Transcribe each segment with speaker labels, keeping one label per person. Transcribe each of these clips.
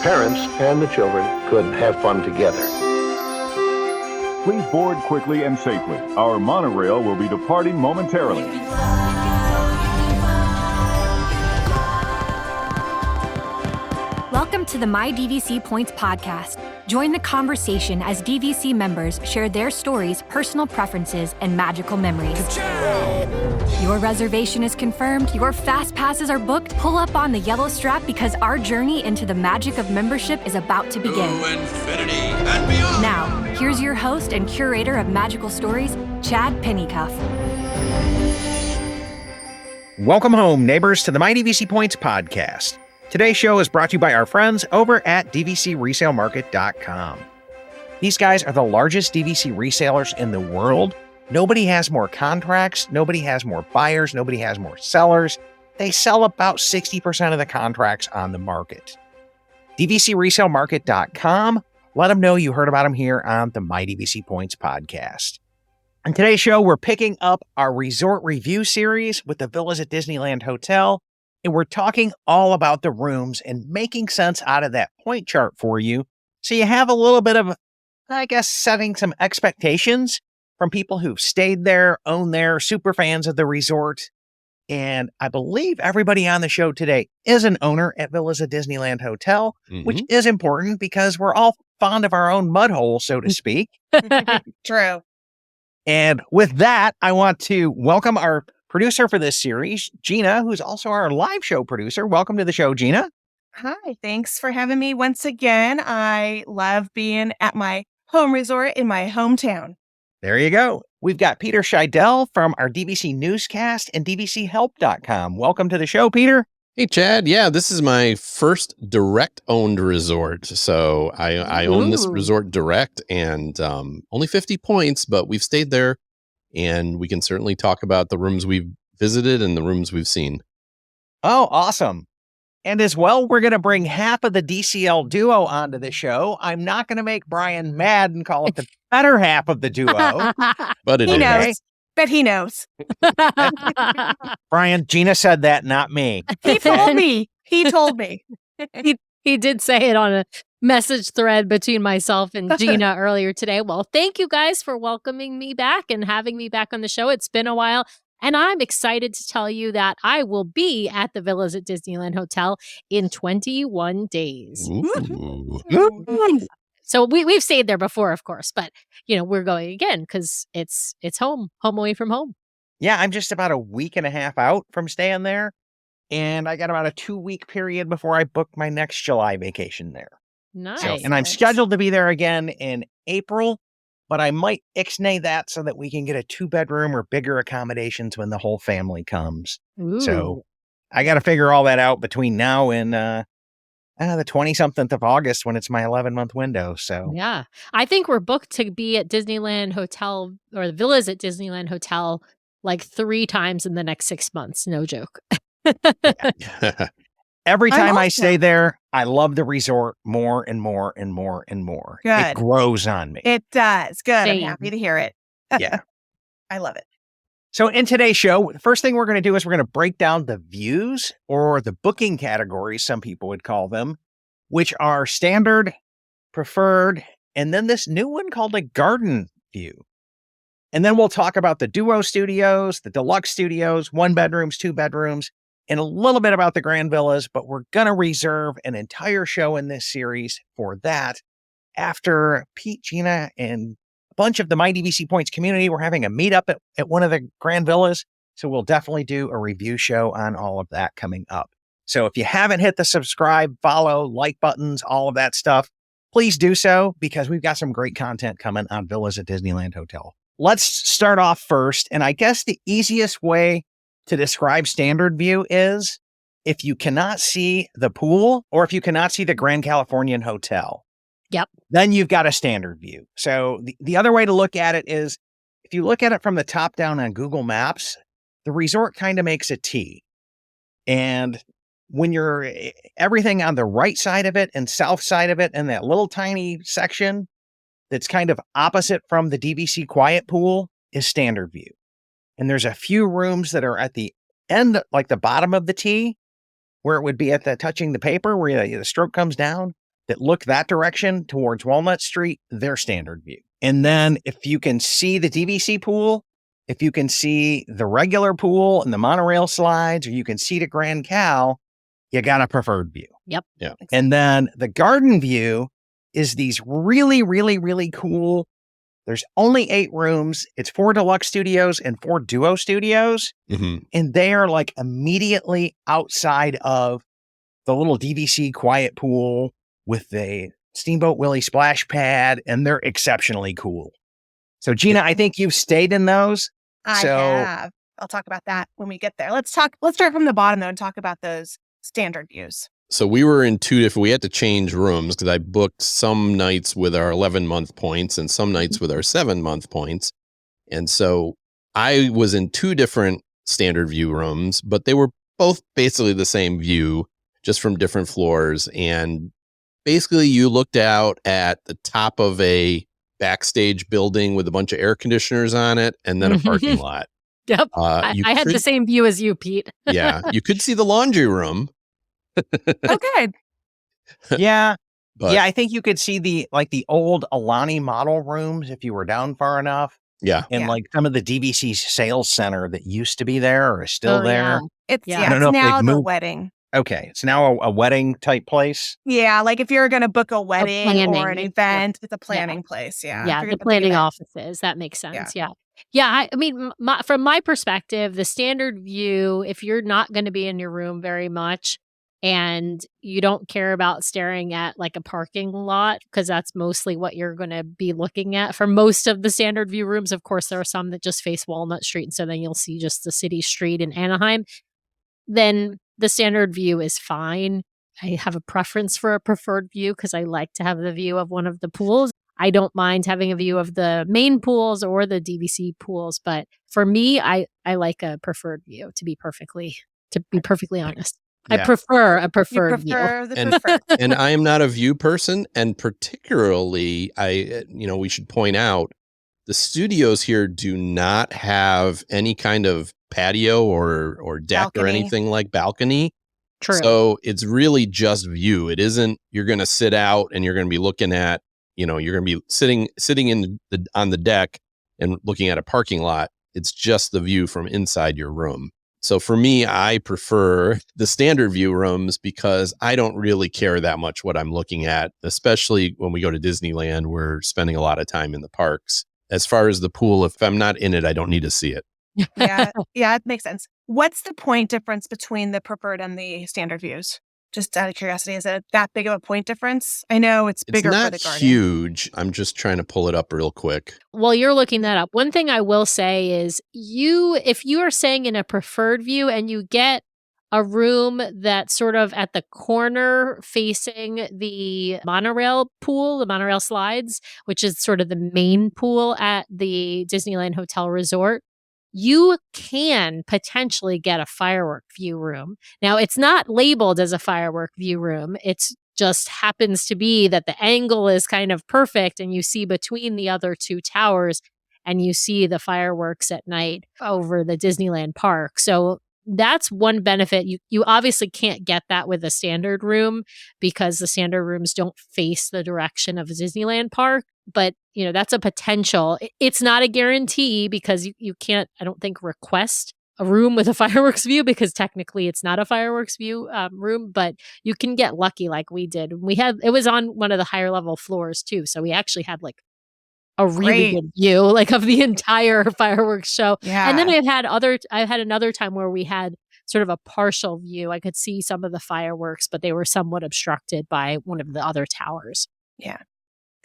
Speaker 1: parents and the children could have fun together.
Speaker 2: Please board quickly and safely. Our monorail will be departing momentarily.
Speaker 3: Welcome to the MyDVCPoints podcast. Join the conversation as DVC members share their stories, personal preferences, and magical memories. Your reservation is confirmed, your fast passes are booked. Pull up on the yellow strap because our journey into the magic of membership is about to begin.
Speaker 4: To infinity and beyond.
Speaker 3: Now, here's your host and curator of magical stories, Chad Pennycuff.
Speaker 5: Welcome home, neighbors, to the MyDVCPoints podcast. Today's show is brought to you by our friends over at DVCResaleMarket.com. These guys are the largest DVC resellers in the world. Nobody has more contracts, nobody has more buyers, nobody has more sellers. They sell about 60% of the contracts on the market. DVCResaleMarket.com. Let them know you heard about them here on the MyDVCPoints podcast. On today's show, we're picking up our resort review series with the Villas at Disneyland Hotel. And we're talking all about the rooms and making sense out of that point chart for you. So you have a little bit of, I guess, setting some expectations from people who've stayed there, own there, super fans of the resort. And I believe everybody on the show today is an owner at Villas at Disneyland Hotel, which is important because we're all fond of our own mud hole, so to speak.
Speaker 6: True.
Speaker 5: And with that, I want to welcome our producer for this series, Gina, who's also our live show producer. Welcome to the show, Gina.
Speaker 6: Hi, thanks for having me once again. I love being at my home resort in my hometown.
Speaker 5: There you go. We've got Peter Scheidel from our DVC Newscast and DVCHelp.com. Welcome to the show, Peter.
Speaker 7: Hey, Chad. Yeah, this is my first direct-owned resort. So I own this resort direct and only 50 points, but we've stayed there. And we can certainly talk about the rooms we've visited and the rooms we've seen.
Speaker 5: Oh, awesome. And as well, we're going to bring half of the DCL duo onto the show. I'm not going to make Brian mad and call it the better half of the duo.
Speaker 7: But it
Speaker 6: He
Speaker 7: is.
Speaker 6: knows. Bet he knows.
Speaker 5: Brian, Gina said that, not me.
Speaker 6: He told me. He told me.
Speaker 8: He did say it on a message thread between myself and Gina earlier today. Well, thank you guys for welcoming me back and having me back on the show. It's been a while, and I'm excited to tell you that I will be at the Villas at Disneyland Hotel in 21 days.
Speaker 7: Ooh.
Speaker 8: So we've stayed there before, of course, but we're going again because it's home away from home.
Speaker 5: Yeah, I'm just about a week and a half out from staying there. And I got about a 2-week period before I book my next July vacation there.
Speaker 8: Nice.
Speaker 5: So, and I'm scheduled to be there again in April, but I might ixnay that so that we can get a 2-bedroom or bigger accommodations when the whole family comes.
Speaker 8: Ooh.
Speaker 5: So I got to figure all that out between now and the 20-something of August when it's my 11-month window. So
Speaker 8: Yeah. I think we're booked to be at Disneyland Hotel or the Villas at Disneyland Hotel like 3 times in the next 6 months. No joke.
Speaker 5: Every time I
Speaker 6: also-
Speaker 5: stay there, I love the resort more and more and more and more.
Speaker 6: Good.
Speaker 5: It grows on me.
Speaker 6: It does. Good.
Speaker 8: Same.
Speaker 6: I'm happy to hear it.
Speaker 5: Yeah.
Speaker 6: I love it.
Speaker 5: So in today's show, the first thing we're going to do is we're going to break down the views or the booking categories, some people would call them, which are standard, preferred, and then this new one called a garden view. And then we'll talk about the duo studios, the deluxe studios, 1-bedrooms, 2-bedrooms, and a little bit about the grand villas, but we're going to reserve an entire show in this series for that. After Pete, Gina, and a bunch of the MyDVCPoints community, we're having a meetup at one of the grand villas. So we'll definitely do a review show on all of that coming up. So if you haven't hit the subscribe, follow, like buttons, all of that stuff, please do so because we've got some great content coming on Villas at Disneyland Hotel. Let's start off first. And I guess the easiest way to describe standard view is if you cannot see the pool or if you cannot see the Grand Californian Hotel.
Speaker 8: Yep.
Speaker 5: Then you've got a standard view. So the other way to look at it is if you look at it from the top down on Google Maps, the resort kind of makes a T. And when you're everything on the right side of it and south side of it and that little tiny section that's kind of opposite from the DVC quiet pool is standard view. And there's a few rooms that are at the end, like the bottom of the T, where it would be at the touching the paper, where the stroke comes down. that look that direction towards Walnut Street, they're standard view. And then if you can see the DVC pool, if you can see the regular pool and the monorail slides, or you can see the Grand Cal, you got a preferred view.
Speaker 8: Yep.
Speaker 7: Yeah.
Speaker 5: And then the garden view is these really, really, really cool. There's only 8 rooms. It's 4 deluxe studios and 4 duo studios.
Speaker 7: Mm-hmm.
Speaker 5: And they are like immediately outside of the little DVC quiet pool with the Steamboat Willie splash pad. And they're exceptionally cool. So Gina, I think you've stayed in those.
Speaker 6: I have. I'll talk about that when we get there. Let's start from the bottom though and talk about those standard views.
Speaker 7: So we were in 2 different, we had to change rooms because I booked some nights with our 11-month points and some nights with our 7-month points. And so I was in 2 different standard view rooms, but they were both basically the same view, just from different floors. And basically you looked out at the top of a backstage building with a bunch of air conditioners on it and then a parking lot.
Speaker 8: Yep. I had the same view as you, Pete.
Speaker 7: Yeah. You could see the laundry room.
Speaker 6: Okay.
Speaker 5: Yeah.
Speaker 7: But,
Speaker 5: yeah, I think you could see the old Alani model rooms if you were down far enough.
Speaker 7: Yeah.
Speaker 5: And like some of the DVC sales center that used to be there or is still there.
Speaker 6: It's
Speaker 8: Yeah.
Speaker 5: I don't
Speaker 6: it's
Speaker 5: know if
Speaker 6: now
Speaker 5: they've
Speaker 6: the
Speaker 5: moved.
Speaker 6: wedding.
Speaker 5: Okay. It's now a wedding type place.
Speaker 6: Yeah, like if you're going to book a wedding or
Speaker 8: planning.
Speaker 6: an event, it's a planning place. Yeah.
Speaker 8: Yeah,
Speaker 6: Forget
Speaker 8: the planning
Speaker 6: event.
Speaker 8: offices. That makes sense. Yeah. Yeah. I mean, from my perspective, the standard view, if you're not going to be in your room very much and you don't care about staring at like a parking lot, because that's mostly what you're going to be looking at for most of the standard view rooms. Of course, there are some that just face Walnut Street. And so then you'll see just the city street in Anaheim. Then the standard view is fine. I have a preference for a preferred view because I like to have the view of one of the pools. I don't mind having a view of the main pools or the DVC pools, but for me, I like a preferred view. To be perfectly honest, I
Speaker 5: Yeah.
Speaker 8: prefer a preferred
Speaker 6: You prefer the
Speaker 7: And-
Speaker 6: preferred.
Speaker 7: And I am not a view person. And particularly, we should point out the studios here do not have any kind of patio or deck or
Speaker 6: Balcony.
Speaker 7: anything like balcony.
Speaker 8: True.
Speaker 7: So it's really just view. It isn't, you're going to sit out and you're going to be looking at, you're going to be sitting on the deck and looking at a parking lot. It's just the view from inside your room. So for me, I prefer the standard view rooms because I don't really care that much what I'm looking at, especially when we go to Disneyland. We're spending a lot of time in the parks. As far as the pool, if I'm not in it, I don't need to see it.
Speaker 6: Yeah, it makes sense. What's the point difference between the preferred and the standard views? Just out of curiosity, is it that big of a point difference? I know it's bigger
Speaker 7: It's
Speaker 6: for
Speaker 7: not
Speaker 6: the garden.
Speaker 7: huge. I'm just trying to pull it up real quick.
Speaker 8: While you're looking that up, one thing I will say is if you are staying in a preferred view and you get a room that's sort of at the corner facing the monorail pool, the monorail slides, which is sort of the main pool at the Disneyland Hotel Resort, you can potentially get a firework view room. Now, it's not labeled as a firework view room. It's just happens to be that the angle is kind of perfect and you see between the other 2 towers and you see the fireworks at night over the Disneyland park. So that's one benefit. You obviously can't get that with a standard room because the standard rooms don't face the direction of a Disneyland park. But, that's a potential. It's not a guarantee because you can't, I don't think, request a room with a fireworks view because technically it's not a fireworks view room, but you can get lucky like we did. It was on one of the higher level floors too. So we actually had like a really good view like of the entire fireworks show.
Speaker 6: Yeah.
Speaker 8: And then I've had another time where we had sort of a partial view. I could see some of the fireworks, but they were somewhat obstructed by one of the other towers.
Speaker 6: Yeah.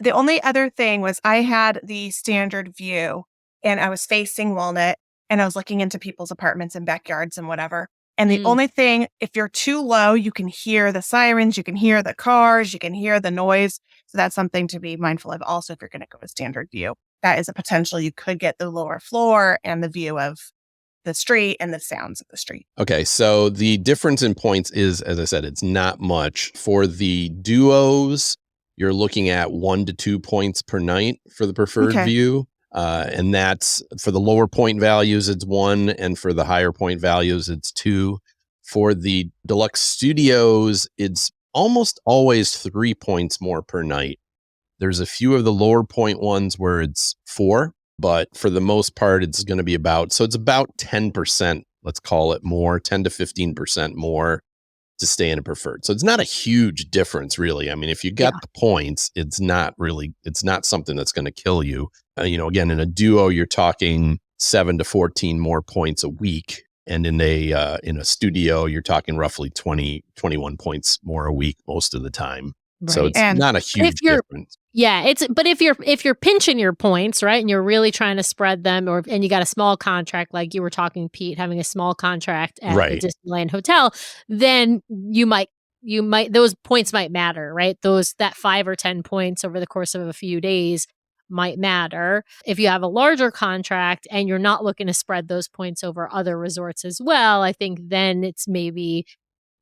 Speaker 6: The only other thing was I had the standard view and I was facing Walnut and I was looking into people's apartments and backyards and whatever. And the only thing, if you're too low, you can hear the sirens, you can hear the cars, you can hear the noise. So that's something to be mindful of. Also, if you're going to go with standard view, that is a potential. You could get the lower floor and the view of the street and the sounds of the street.
Speaker 7: Okay, so the difference in points is, as I said, it's not much. For the duos, you're looking at 1 to 2 points per night for the preferred view. And that's for the lower point values, it's 1. And for the higher point values, it's 2. For the deluxe studios, it's almost always 3 points more per night. There's a few of the lower point ones where it's 4, but for the most part, it's going to be it's about 10%, let's call it more, 10 to 15% more to stay in a preferred. So it's not a huge difference, really. I mean, if you got the points, it's not something that's going to kill you. Again, in a duo, you're talking 7 to 14 more points a week. And in a studio, you're talking roughly 21 points more a week most of the time. Right. So it's not a huge difference.
Speaker 8: Yeah, but if you're pinching your points, right, and you're really trying to spread them, and you got a small contract, like you were talking, Pete, having a small contract at the Disneyland Hotel, then you might those points might matter, right? That 5 or 10 points over the course of a few days might matter. If you have a larger contract and you're not looking to spread those points over other resorts as well, I think then it's maybe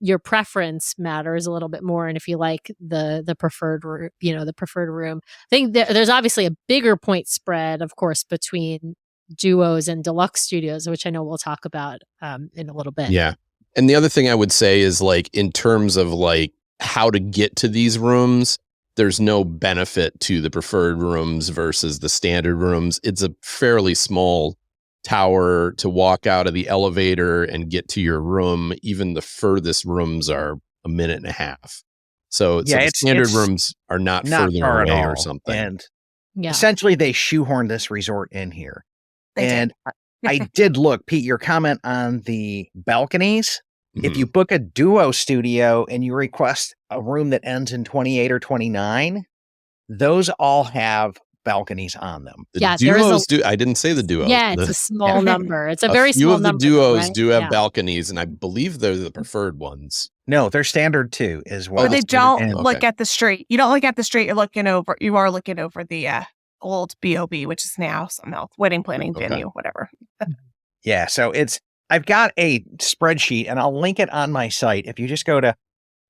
Speaker 8: your preference matters a little bit more. And if you like the preferred room, I think there's obviously a bigger point spread, of course, between duos and deluxe studios, which I know we'll talk about in a little bit.
Speaker 7: Yeah. And the other thing I would say is, like, in terms of like how to get to these rooms, there's no benefit to the preferred rooms versus the standard rooms. It's a fairly small tower to walk out of the elevator and get to your room. Even the furthest rooms are a minute and a half. So the standard rooms are not further away or something.
Speaker 5: And essentially they shoehorned this resort in here. I did look, Pete, your comment on the balconies. Mm-hmm. If you book a duo studio and you request a room that ends in 28 or 29, those all have balconies on them.
Speaker 7: The duos do. I didn't say the duos.
Speaker 8: Yeah, it's a small number. It's a very small number.
Speaker 7: A few of the duos do have balconies, and I believe they're the preferred ones.
Speaker 5: No, they're standard too as well.
Speaker 6: But they don't look at the street. You don't look at the street. You are looking over the old BOB, which is now something else, wedding planning venue, whatever.
Speaker 5: Yeah, so I've got a spreadsheet, and I'll link it on my site. If you just go to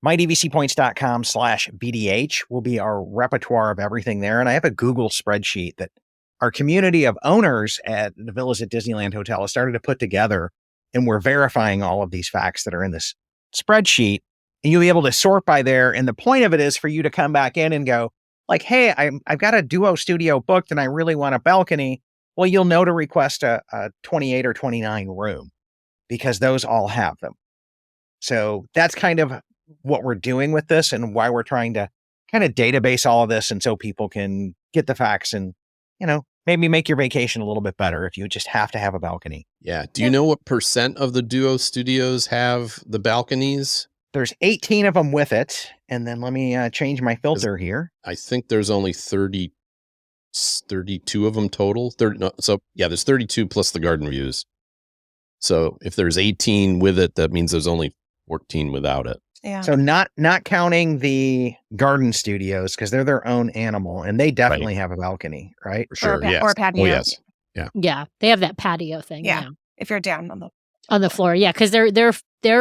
Speaker 5: MyDVCPoints.com/BDH will be our repertoire of everything there. And I have a Google spreadsheet that our community of owners at the Villas at Disneyland Hotel has started to put together. And we're verifying all of these facts that are in this spreadsheet. And you'll be able to sort by there. And the point of it is for you to come back in and go, like, hey, I've got a duo studio booked and I really want a balcony. Well, you'll know to request a 28 or 29 room because those all have them. So that's kind of what we're doing with this and why we're trying to kind of database all of this. And so people can get the facts and, maybe make your vacation a little bit better if you just have to have a balcony.
Speaker 7: Yeah. Do you know what % of the duo studios have the balconies?
Speaker 5: There's 18 of them with it. And then let me change my filter here.
Speaker 7: I think there's only 32 of them total. There's 32 plus the garden views. So if there's 18 with it, that means there's only 14 without it.
Speaker 6: Yeah.
Speaker 5: So not counting the garden studios because they're their own animal and they definitely have a balcony, right?
Speaker 7: For sure.
Speaker 6: Or a patio.
Speaker 7: Oh, yes.
Speaker 8: Yeah. Yeah. They have that patio thing.
Speaker 6: Yeah. If you're down
Speaker 8: on the floor. Yeah. Cause they're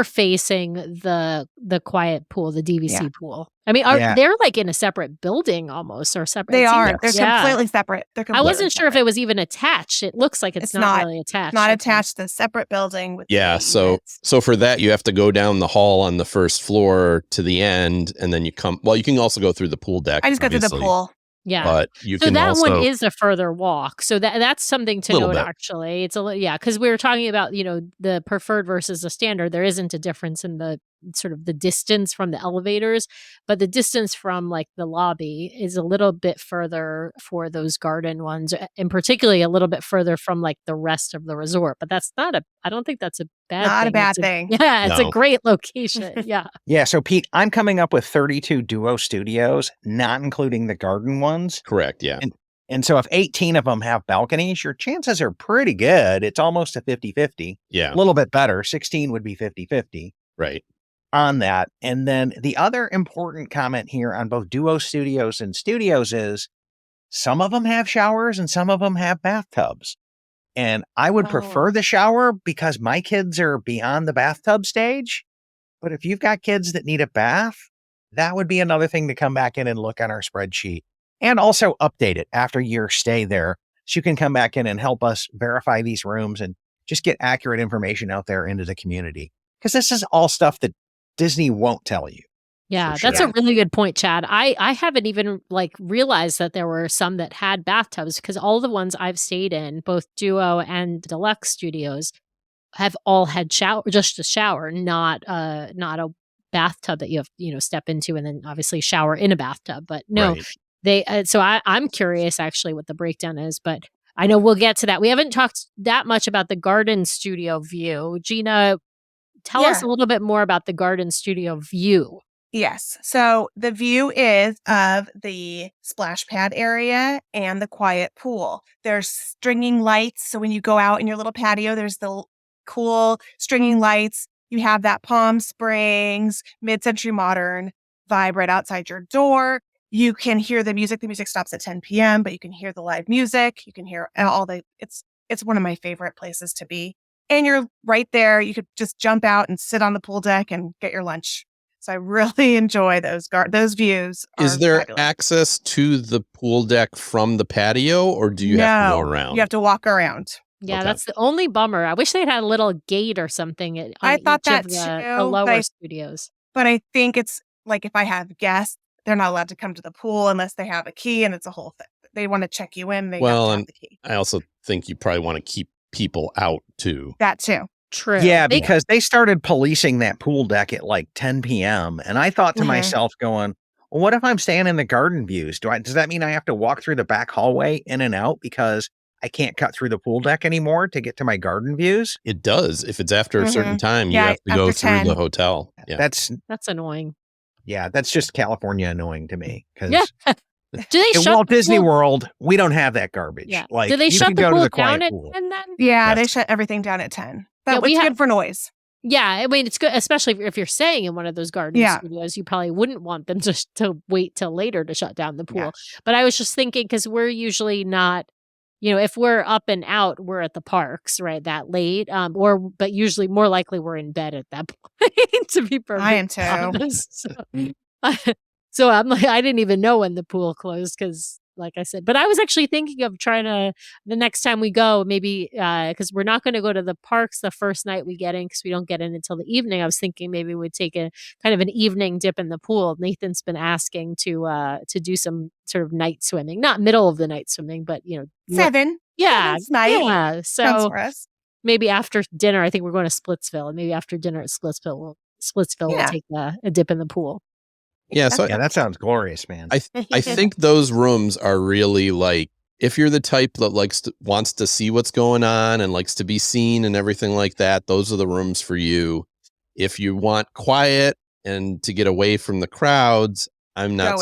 Speaker 8: facing the quiet pool, the DVC pool. I mean, they're like in a separate building almost or separate.
Speaker 6: They are. They're completely separate.
Speaker 8: I wasn't sure if it was even attached. It looks like it's not really attached.
Speaker 6: Not attached to a separate building. With
Speaker 7: so for that, you have to go down the hall on the first floor to the end. And then you can also go through the pool deck.
Speaker 6: I just go through the pool.
Speaker 8: Yeah.
Speaker 7: But
Speaker 8: one is a further walk. So that's something to note, actually. It's because we were talking about, the preferred versus the standard. There isn't a difference in the sort of the distance from the elevators, but the distance from like the lobby is a little bit further for those garden ones, and particularly a little bit further from like the rest of the resort. But I don't think that's a bad thing.
Speaker 6: Not a bad thing.
Speaker 8: It's a great location. Yeah.
Speaker 5: Yeah. So Pete, I'm coming up with 32 duo studios, not including the garden ones.
Speaker 7: Correct. Yeah.
Speaker 5: And so if 18 of them have balconies, your chances are pretty good. It's almost a 50-50.
Speaker 7: Yeah.
Speaker 5: A little bit better. 16 would be 50-50.
Speaker 7: Right.
Speaker 5: On that. And then the other important comment here on both duo studios and studios is some of them have showers and some of them have bathtubs. And I would prefer the shower because my kids are beyond the bathtub stage. But if you've got kids that need a bath, that would be another thing to come back in and look on our spreadsheet and also update it after your stay there. So you can come back in and help us verify these rooms and just get accurate information out there into the community. Because this is all stuff that Disney won't tell you.
Speaker 8: Yeah,
Speaker 7: For
Speaker 8: that's
Speaker 7: sure.
Speaker 8: a really good point, Chad. I haven't even like realized that there were some that had bathtubs because all the ones I've stayed in, both Duo and Deluxe studios, have all had just a shower, not a bathtub that you have step into and then obviously shower in a bathtub. But no,
Speaker 7: Right.
Speaker 8: they. So I'm curious actually what the breakdown is, but I know we'll get to that. We haven't talked that much about the garden studio view. Gina, tell us
Speaker 6: Yeah.
Speaker 8: a little bit more about the garden studio view.
Speaker 6: Yes. So the view is of the splash pad area and the quiet pool. There's stringing lights. So when you go out in your little patio, there's the cool stringing lights. You have that Palm Springs, mid-century modern vibe right outside your door. You can hear the music. The music stops at 10 p.m., but you can hear the live music. You can hear it's one of my favorite places to be. And you're right there. You could just jump out and sit on the pool deck and get your lunch. So I really enjoy those views.
Speaker 7: Is
Speaker 6: are
Speaker 7: there
Speaker 6: fabulous.
Speaker 7: access to the pool deck from the patio, or do you have to go
Speaker 6: No,
Speaker 7: around?
Speaker 6: you have to walk around.
Speaker 8: Yeah,
Speaker 7: Okay.
Speaker 8: that's the only bummer. I wish they'd had a little gate or something on
Speaker 6: I thought
Speaker 8: each of
Speaker 6: that
Speaker 8: the
Speaker 6: too,
Speaker 8: lower studios.
Speaker 6: But I think it's like if I have guests, they're not allowed to come to the pool unless they have a key, and it's a whole thing. They want to check you in. They have to have the key.
Speaker 7: I also think you probably want to keep people out too.
Speaker 6: That too.
Speaker 8: True.
Speaker 5: Yeah, because they started policing that pool deck at like 10 p.m. And I thought to myself going, well, what if I'm staying in the garden views? Does that mean I have to walk through the back hallway in and out because I can't cut through the pool deck anymore to get to my garden views?
Speaker 7: It does. If it's after a certain time, you
Speaker 6: Yeah,
Speaker 7: have to go
Speaker 6: after
Speaker 7: through
Speaker 6: 10.
Speaker 7: the hotel. Yeah.
Speaker 5: That's
Speaker 8: annoying.
Speaker 5: Yeah, that's just California annoying to me. Because
Speaker 8: Yeah. Do they
Speaker 5: in
Speaker 8: shut
Speaker 5: Walt
Speaker 8: the
Speaker 5: Disney
Speaker 8: pool?
Speaker 5: World, we don't have that garbage.
Speaker 8: Yeah.
Speaker 5: Like,
Speaker 8: Do they
Speaker 5: you
Speaker 8: shut
Speaker 5: can
Speaker 8: the
Speaker 5: go to
Speaker 8: pool
Speaker 5: the
Speaker 8: down
Speaker 5: quiet
Speaker 8: at
Speaker 5: pool.
Speaker 8: 10 then?
Speaker 6: Yeah, they
Speaker 7: Yes.
Speaker 6: shut everything down at 10.
Speaker 8: Yeah,
Speaker 6: But
Speaker 8: we
Speaker 6: it's
Speaker 8: have-
Speaker 6: good for noise.
Speaker 8: Yeah, I mean, it's good, especially if you're staying in one of those garden studios. You probably wouldn't want them just to wait till later to shut down the pool.
Speaker 6: Yeah.
Speaker 8: But I was just thinking, because we're usually not, if we're up and out, we're at the parks, right, that late. But usually more likely we're in bed at that point, to be perfectly
Speaker 6: I am too.
Speaker 8: honest. So I'm like, I didn't even know when the pool closed because, like I said, but I was actually thinking of trying to, the next time we go, maybe, because we're not going to go to the parks the first night we get in because we don't get in until the evening. I was thinking maybe we'd take a kind of an evening dip in the pool. Nathan's been asking to do some sort of night swimming, not middle of the night swimming, but
Speaker 6: 7.
Speaker 8: Yeah.
Speaker 6: Seven's night.
Speaker 8: Yeah.
Speaker 6: Counts
Speaker 8: So
Speaker 6: for us.
Speaker 8: maybe after dinner, I think we're going to Splitsville, and maybe after dinner at Splitsville, we'll take a dip in the pool.
Speaker 7: Yeah. So
Speaker 5: Yeah, that sounds glorious, man.
Speaker 7: I think those rooms are really like, if you're the type that wants to see what's going on and likes to be seen and everything like that, those are the rooms for you. If you want quiet and to get away from the crowds, I'm not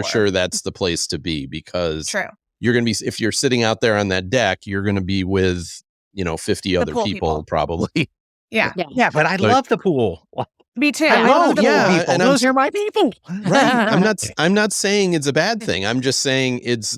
Speaker 7: sure that's the place to be, because
Speaker 6: True.
Speaker 7: you're going to be, if you're sitting out there on that deck, you're going to be with 50 other
Speaker 6: pool
Speaker 7: people
Speaker 6: people.
Speaker 7: probably.
Speaker 6: Yeah.
Speaker 5: Yeah, but I love the pool.
Speaker 6: Me too.
Speaker 5: I love the
Speaker 7: yeah,
Speaker 5: pool people.
Speaker 7: and
Speaker 5: Those are my people.
Speaker 7: Right. I'm not saying it's a bad thing. I'm just saying it's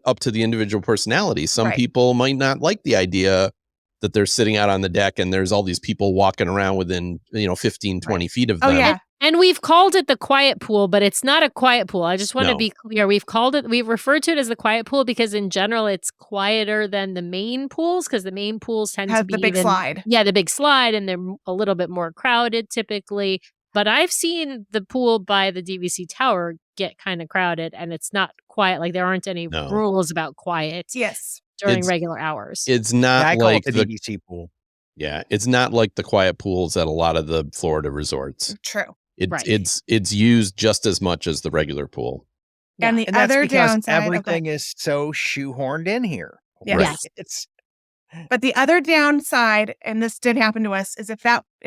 Speaker 7: up to the individual personality. Some
Speaker 6: Right.
Speaker 7: people might not like the idea that they're sitting out on the deck and there's all these people walking around within 15, 20 feet of them.
Speaker 6: Oh, yeah.
Speaker 8: And we've called it the quiet pool, but it's not a quiet pool. I just want to
Speaker 7: No.
Speaker 8: be clear. We've referred to it as the quiet pool because in general it's quieter than the main pools, because the main pools tend to
Speaker 6: Has
Speaker 8: be
Speaker 6: the big slide.
Speaker 8: Yeah, the big slide, and they're a little bit more crowded typically. But I've seen the pool by the DVC Tower get kind of crowded, and it's not quiet. Like there aren't any
Speaker 7: No.
Speaker 8: rules about quiet
Speaker 6: Yes.
Speaker 8: during
Speaker 7: It's-
Speaker 8: regular hours.
Speaker 7: It's
Speaker 5: I
Speaker 7: not
Speaker 5: call
Speaker 7: like
Speaker 5: it the DVC pool.
Speaker 7: it's not like the quiet pools at a lot of the Florida resorts.
Speaker 6: True.
Speaker 8: Right.
Speaker 7: It's used just as much as the regular pool.
Speaker 6: And the
Speaker 5: And that's
Speaker 6: other
Speaker 5: because
Speaker 6: downside.
Speaker 5: everything is so shoehorned in here.
Speaker 6: Yes.
Speaker 7: Right.
Speaker 8: Yes.
Speaker 5: It's
Speaker 6: But the other downside, and this did happen to us, is if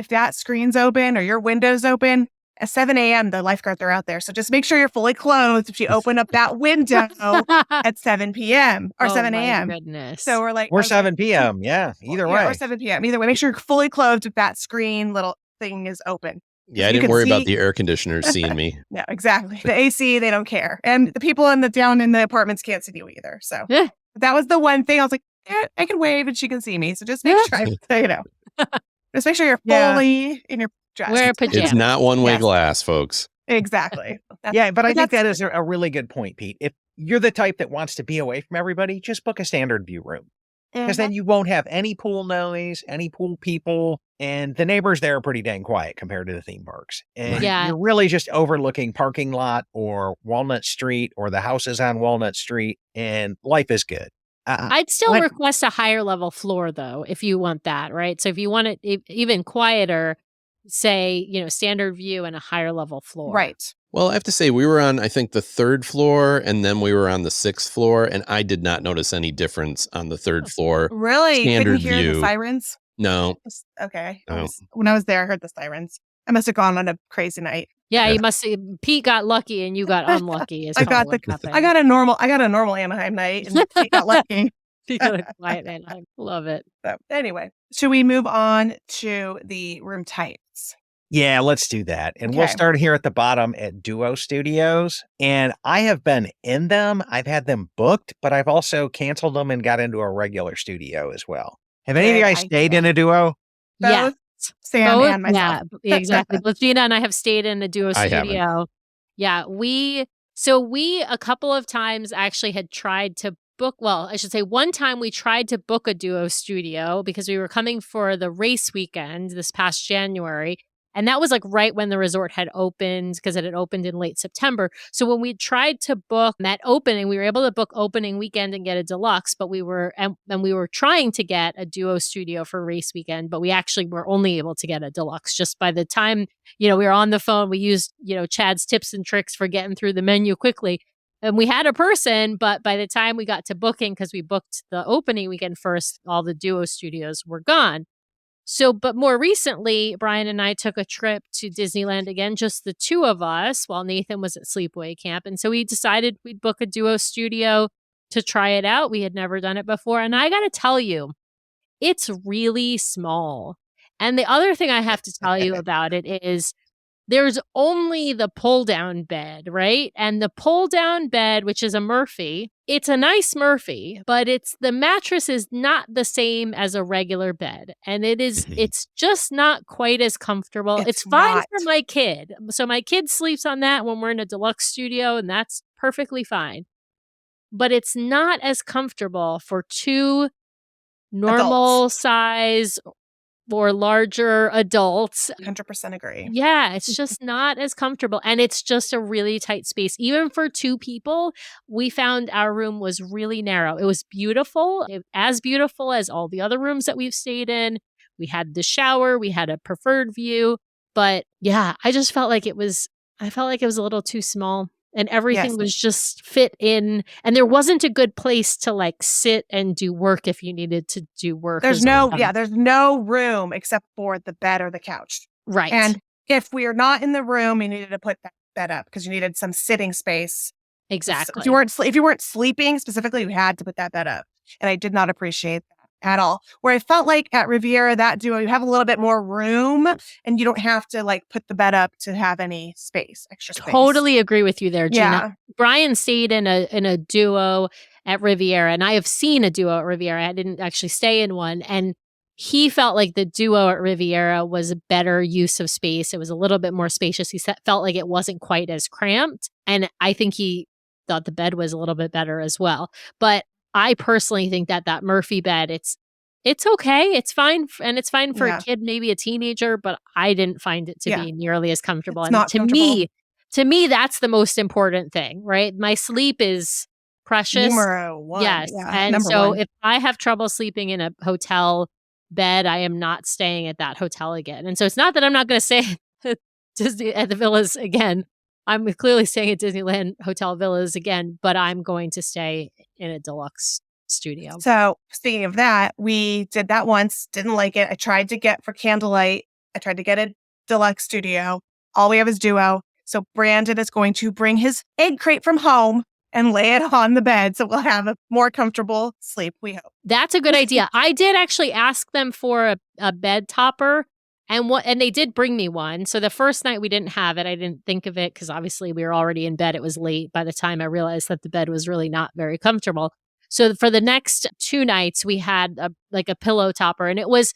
Speaker 6: that screen's open or your window's open, at 7 a.m., the lifeguards are out there. So just make sure you're fully clothed if you open up that window at 7 p.m. or 7 a.m.
Speaker 8: Goodness.
Speaker 6: So we're like,
Speaker 5: or
Speaker 6: okay.
Speaker 5: 7 p.m. Yeah, either way.
Speaker 6: Or 7 p.m. Either way, make sure you're fully clothed if that screen little thing is open.
Speaker 7: Yeah, I
Speaker 6: You
Speaker 7: didn't
Speaker 6: can
Speaker 7: worry about
Speaker 6: see-
Speaker 7: the air conditioners seeing me.
Speaker 6: No, exactly. The AC, they don't care. And the people down in the apartments can't see you either. So
Speaker 8: Yeah.
Speaker 6: that was the one thing I was like, I can wave and she can see me. So just make sure, just make sure you're
Speaker 5: Yeah.
Speaker 6: fully in your dress.
Speaker 8: Wear pajamas.
Speaker 7: It's not one-way
Speaker 6: Yes.
Speaker 7: glass, folks.
Speaker 6: Exactly.
Speaker 5: Yeah, but I think that
Speaker 6: that's-
Speaker 5: is a really good point, Pete. If you're the type that wants to be away from everybody, just book a standard view room. because then you won't have any pool noise, any pool people, and the neighbors there are pretty dang quiet compared to the theme parks. And
Speaker 8: Yeah.
Speaker 5: you're really just overlooking parking lot or Walnut Street or the houses on Walnut Street, and life is good.
Speaker 8: I'd still request a higher level floor though, if you want that, right? So if you want it even quieter, say, standard view and a higher level floor.
Speaker 6: Right.
Speaker 7: Well, I have to say, we were on, I think, the 3rd floor, and then we were on the 6th floor, and I did not notice any difference on the 3rd floor.
Speaker 6: Really?
Speaker 7: Standard
Speaker 6: Couldn't hear
Speaker 7: view.
Speaker 6: the sirens?
Speaker 7: No.
Speaker 6: Okay.
Speaker 7: No.
Speaker 6: When I was there, I heard the sirens. I must have gone on a crazy night.
Speaker 8: Yeah,
Speaker 7: Yeah.
Speaker 8: you must see Pete got lucky and you got unlucky.
Speaker 6: I got a normal Anaheim night, and I got lucky.
Speaker 8: You got a quiet night. I love it.
Speaker 6: So anyway, should we move on to the room types?
Speaker 5: Yeah, let's do that. And we'll
Speaker 6: Okay.
Speaker 5: start here at the bottom at Duo Studios. And I have been in them. I've had them booked, but I've also canceled them and got into a regular studio as well. Have any of you
Speaker 6: Good
Speaker 5: guys stayed in a duo?
Speaker 8: Yeah.
Speaker 6: Both Sam and myself.
Speaker 8: Yeah, exactly. Both Gina and I have stayed in a duo
Speaker 7: I haven't.
Speaker 8: studio. Yeah, we a couple of times actually had tried to book, well, I should say one time we tried to book a duo studio because we were coming for the race weekend this past January. And that was like right when the resort had opened because it had opened in late September. So when we tried to book that opening, we were able to book opening weekend and get a deluxe, but we were trying to get a duo studio for race weekend, but we actually were only able to get a deluxe. Just by the time, we were on the phone, we used, Chad's tips and tricks for getting through the menu quickly. And we had a person, but by the time we got to booking, because we booked the opening weekend first, all the duo studios were gone. So, but more recently, Brian and I took a trip to Disneyland again, just the two of us, while Nathan was at sleepaway camp. And so we decided we'd book a duo studio to try it out. We had never done it before. And I got to tell you, it's really small. And the other thing I have to tell you about it is there's only the pull-down bed, right? And the pull-down bed, which is a Murphy, it's a nice Murphy, but the mattress is not the same as a regular bed. And it's just not quite as comfortable. It's fine
Speaker 6: not.
Speaker 8: for my kid. So my kid sleeps on that when we're in a deluxe studio, and that's perfectly fine. But it's not as comfortable for two normal size or larger adults.
Speaker 6: 100% agree.
Speaker 8: Yeah, it's just not as comfortable. And it's just a really tight space. Even for two people, we found our room was really narrow. It was beautiful, as beautiful as all the other rooms that we've stayed in. We had the shower, we had a preferred view. But yeah, I just felt like it was a little too small. And everything was just fit in. And there wasn't a good place to like sit and do work if you needed to do work.
Speaker 6: There's no room except for the bed or the couch.
Speaker 8: Right.
Speaker 6: And if we are not in the room, you needed to put that bed up because you needed some sitting space.
Speaker 8: Exactly.
Speaker 6: If you weren't sleeping specifically, you had to put that bed up. And I did not appreciate that at all. Where I felt like at Riviera, that duo, you have a little bit more room and you don't have to like put the bed up to have any extra space.
Speaker 8: Totally agree with you there, Gina.
Speaker 6: Yeah.
Speaker 8: Brian stayed in a duo at Riviera, and I have seen a duo at Riviera. I didn't actually stay in one. And he felt like the duo at Riviera was a better use of space. It was a little bit more spacious. He felt like it wasn't quite as cramped. And I think he thought the bed was a little bit better as well. But I personally think that Murphy bed, it's okay. It's fine. And it's fine for a kid, maybe a teenager, but I didn't find it to be nearly as comfortable.
Speaker 6: It's
Speaker 8: and
Speaker 6: not comfortable.
Speaker 8: To me, that's the most important thing, right? My sleep is precious.
Speaker 6: Numero one.
Speaker 8: Yes.
Speaker 6: Yeah,
Speaker 8: And so if I have trouble sleeping in a hotel bed, I am not staying at that hotel again. And so it's not that I'm not going to stay at the Villas again. I'm clearly staying at Disneyland Hotel Villas again, but I'm going to stay in a deluxe studio.
Speaker 6: So speaking of that, we did that once, didn't like it. I tried to get for candlelight. I tried to get a deluxe studio. All we have is duo. So Brandon is going to bring his egg crate from home and lay it on the bed. So we'll have a more comfortable sleep, we hope.
Speaker 8: That's a good idea. I did actually ask them for a bed topper. And they did bring me one. So the first night we didn't have it. I didn't think of it because obviously we were already in bed. It was late by the time I realized that the bed was really not very comfortable. So for the next 2 nights, we had a pillow topper, and it was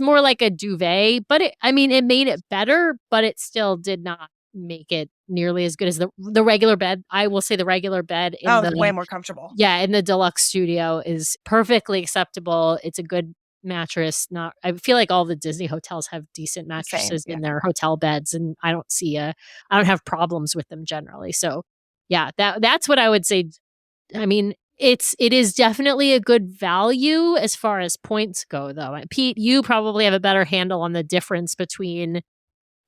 Speaker 8: more like a duvet. But it made it better, but it still did not make it nearly as good as the regular bed. I will say the regular bed in
Speaker 6: it's way more comfortable.
Speaker 8: Yeah, in the deluxe studio is perfectly acceptable. It's a good mattress. I feel like all the Disney hotels have decent mattresses in their hotel beds, and I don't have problems with them generally. So yeah, that's what I would say. I mean, it is definitely a good value as far as points go, though. Pete, you probably have a better handle on the difference between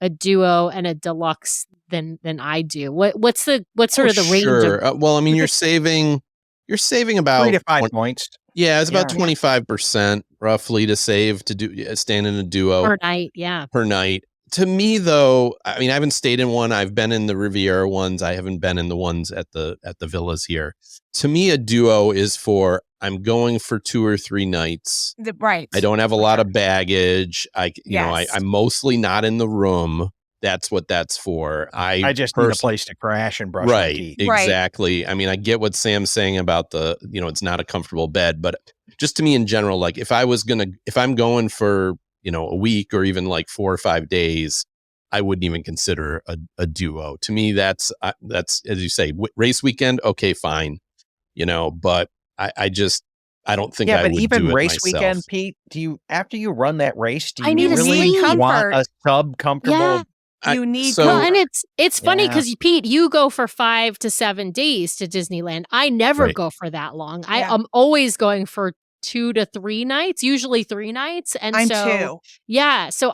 Speaker 8: a duo and a deluxe than I do. What's sort of the range?
Speaker 7: Sure. Well, I mean, you're saving about
Speaker 5: 3 to 5 points.
Speaker 7: Yeah, it's about 25% roughly to save to stand in a duo
Speaker 8: per night. Yeah,
Speaker 7: per night. To me, though, I mean, I haven't stayed in one. I've been in the Riviera ones. I haven't been in the ones at the villas here. To me, a duo is for I'm going for 2 or 3 nights.
Speaker 6: Right.
Speaker 7: I don't have a lot of baggage. I'm mostly not in the room. That's what that's for. I just
Speaker 5: need a place to crash and brush my teeth.
Speaker 7: Exactly. I mean, I get what Sam's saying about it's not a comfortable bed, but just to me in general, like if I'm going for, a week or even like 4 or 5 days, I wouldn't even consider a duo. To me, that's as you say, race weekend. Okay, fine. But I don't think I would do it myself. Yeah, but even
Speaker 5: race weekend, Pete, after you run that race, do you
Speaker 8: need
Speaker 5: really want a sub-comfortable?
Speaker 8: Yeah.
Speaker 6: You need
Speaker 8: and it's funny because Pete, you go for 5 to 7 days to Disneyland. I never go for that long. I'm always going for 2 to 3 nights, usually 3 nights. And
Speaker 6: I'm too.
Speaker 8: Yeah. So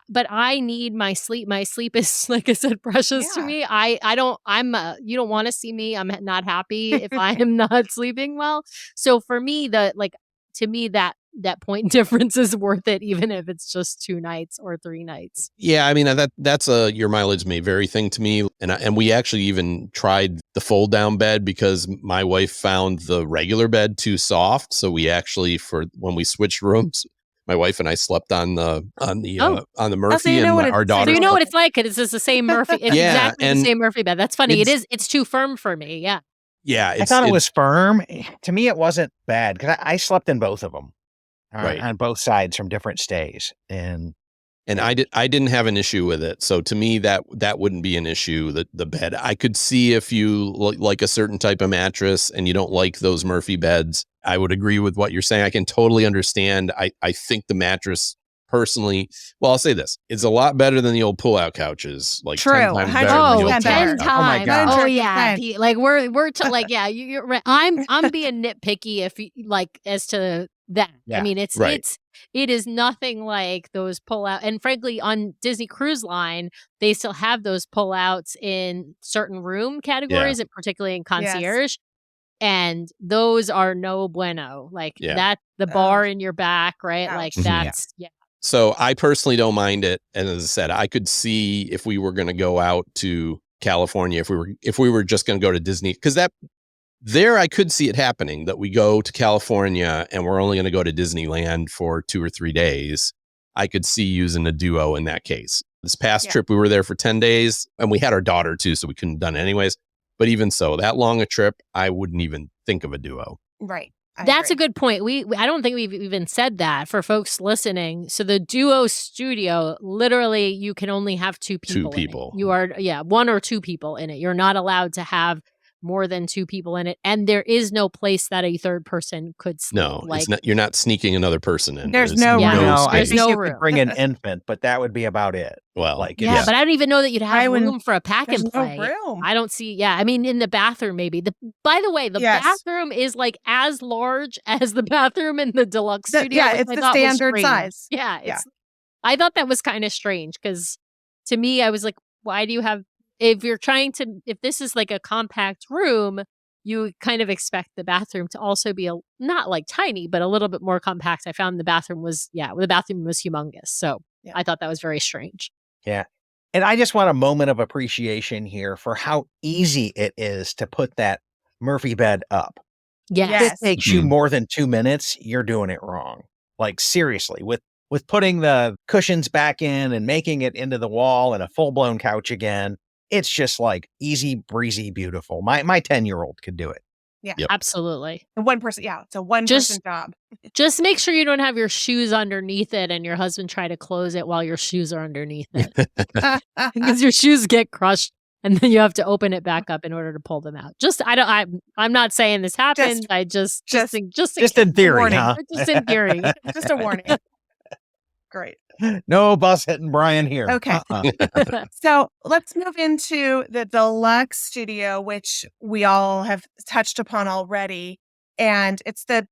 Speaker 8: but I need my sleep. My sleep is, like I said, precious to me. You don't want to see me. I'm not happy if I am not sleeping well. So for me, to me, that point difference is worth it, even if it's just 2 nights or 3 nights.
Speaker 7: Yeah, I mean that's your mileage may vary thing to me, and we actually even tried the fold down bed because my wife found the regular bed too soft. So we actually, for when we switched rooms, my wife and I slept on the Murphy, and our daughter.
Speaker 8: So you know what it's like? It's just the same Murphy. It's exactly the same Murphy bed. That's funny. It's too firm for me. Yeah.
Speaker 7: Yeah,
Speaker 5: I thought it was firm. To me, it wasn't bad because I slept in both of them. On both sides from different stays, and
Speaker 7: I didn't have an issue with it. So to me, that wouldn't be an issue. The bed, I could see if you like a certain type of mattress and you don't like those Murphy beds. I would agree with what you're saying. I can totally understand. I think the mattress personally, well, I'll say this: it's a lot better than the old pull-out couches. Like
Speaker 6: true,
Speaker 7: 10 times better than the old
Speaker 8: 10 times.
Speaker 5: Oh my God.
Speaker 8: Oh yeah, like we're you're right. I'm being nitpicky if as to that.
Speaker 5: Yeah.
Speaker 8: I mean, it is nothing like those pull-out. And frankly, on Disney Cruise Line, they still have those pull-outs in certain room categories, and particularly in concierge. And those are no bueno. Like that, the bar in your back, right?
Speaker 6: Ouch.
Speaker 8: Like that's
Speaker 7: So I personally don't mind it. And as I said, I could see if we were going to go out to California, if we were just going to go to Disney, because there I could see it happening that we go to California and we're only going to go to Disneyland for 2 or 3 days. I could see using a duo in that case. This past trip, we were there for 10 days and we had our daughter too, so we couldn't have done it anyways. But even so, that long a trip, I wouldn't even think of a duo.
Speaker 6: Right.
Speaker 8: That's a good point. I don't think we've even said that for folks listening. So the duo studio, literally, you can only have 2 people.
Speaker 7: 2 people.
Speaker 8: In it. You are 1 or 2 people in it. You're not allowed to have more than 2 people in it, and there is no place that a third person could sleep.
Speaker 7: No, it's not. You're not sneaking another person in.
Speaker 6: There's no room.
Speaker 5: No, I
Speaker 8: There's
Speaker 5: think
Speaker 8: no
Speaker 5: you
Speaker 8: room.
Speaker 5: could bring an infant, but that would be about it.
Speaker 7: Well,
Speaker 5: like
Speaker 8: but I don't even know that you'd have room for a pack and play.
Speaker 6: No room.
Speaker 8: I don't see. Yeah, I mean, in the bathroom maybe. By the way, the bathroom is like as large as the bathroom in the deluxe studio.
Speaker 6: Yeah, it's the standard size.
Speaker 8: Yeah, I thought that was kind of strange because to me, I was like, why do you have? If this is like a compact room, you kind of expect the bathroom to also be not like tiny, but a little bit more compact. I found the bathroom was humongous. So I thought that was very strange.
Speaker 5: Yeah. And I just want a moment of appreciation here for how easy it is to put that Murphy bed up.
Speaker 8: Yes.
Speaker 5: If it takes you more than 2 minutes, you're doing it wrong. Like seriously, with putting the cushions back in and making it into the wall and a full-blown couch again. It's just like easy breezy, beautiful. My 10-year-old could do it.
Speaker 6: Yeah.
Speaker 7: Yep.
Speaker 8: Absolutely.
Speaker 6: And one person. Yeah. It's a one-person job.
Speaker 8: Just make sure you don't have your shoes underneath it and your husband try to close it while your shoes are underneath it. Because your shoes get crushed and then you have to open it back up in order to pull them out. I'm not saying this happened. Just
Speaker 5: in theory,
Speaker 6: warning.
Speaker 5: huh?
Speaker 8: Just in theory.
Speaker 6: Just a warning. Great.
Speaker 5: No bus hitting Brian here.
Speaker 6: Okay. So let's move into the Deluxe studio, which we all have touched upon already. And it's the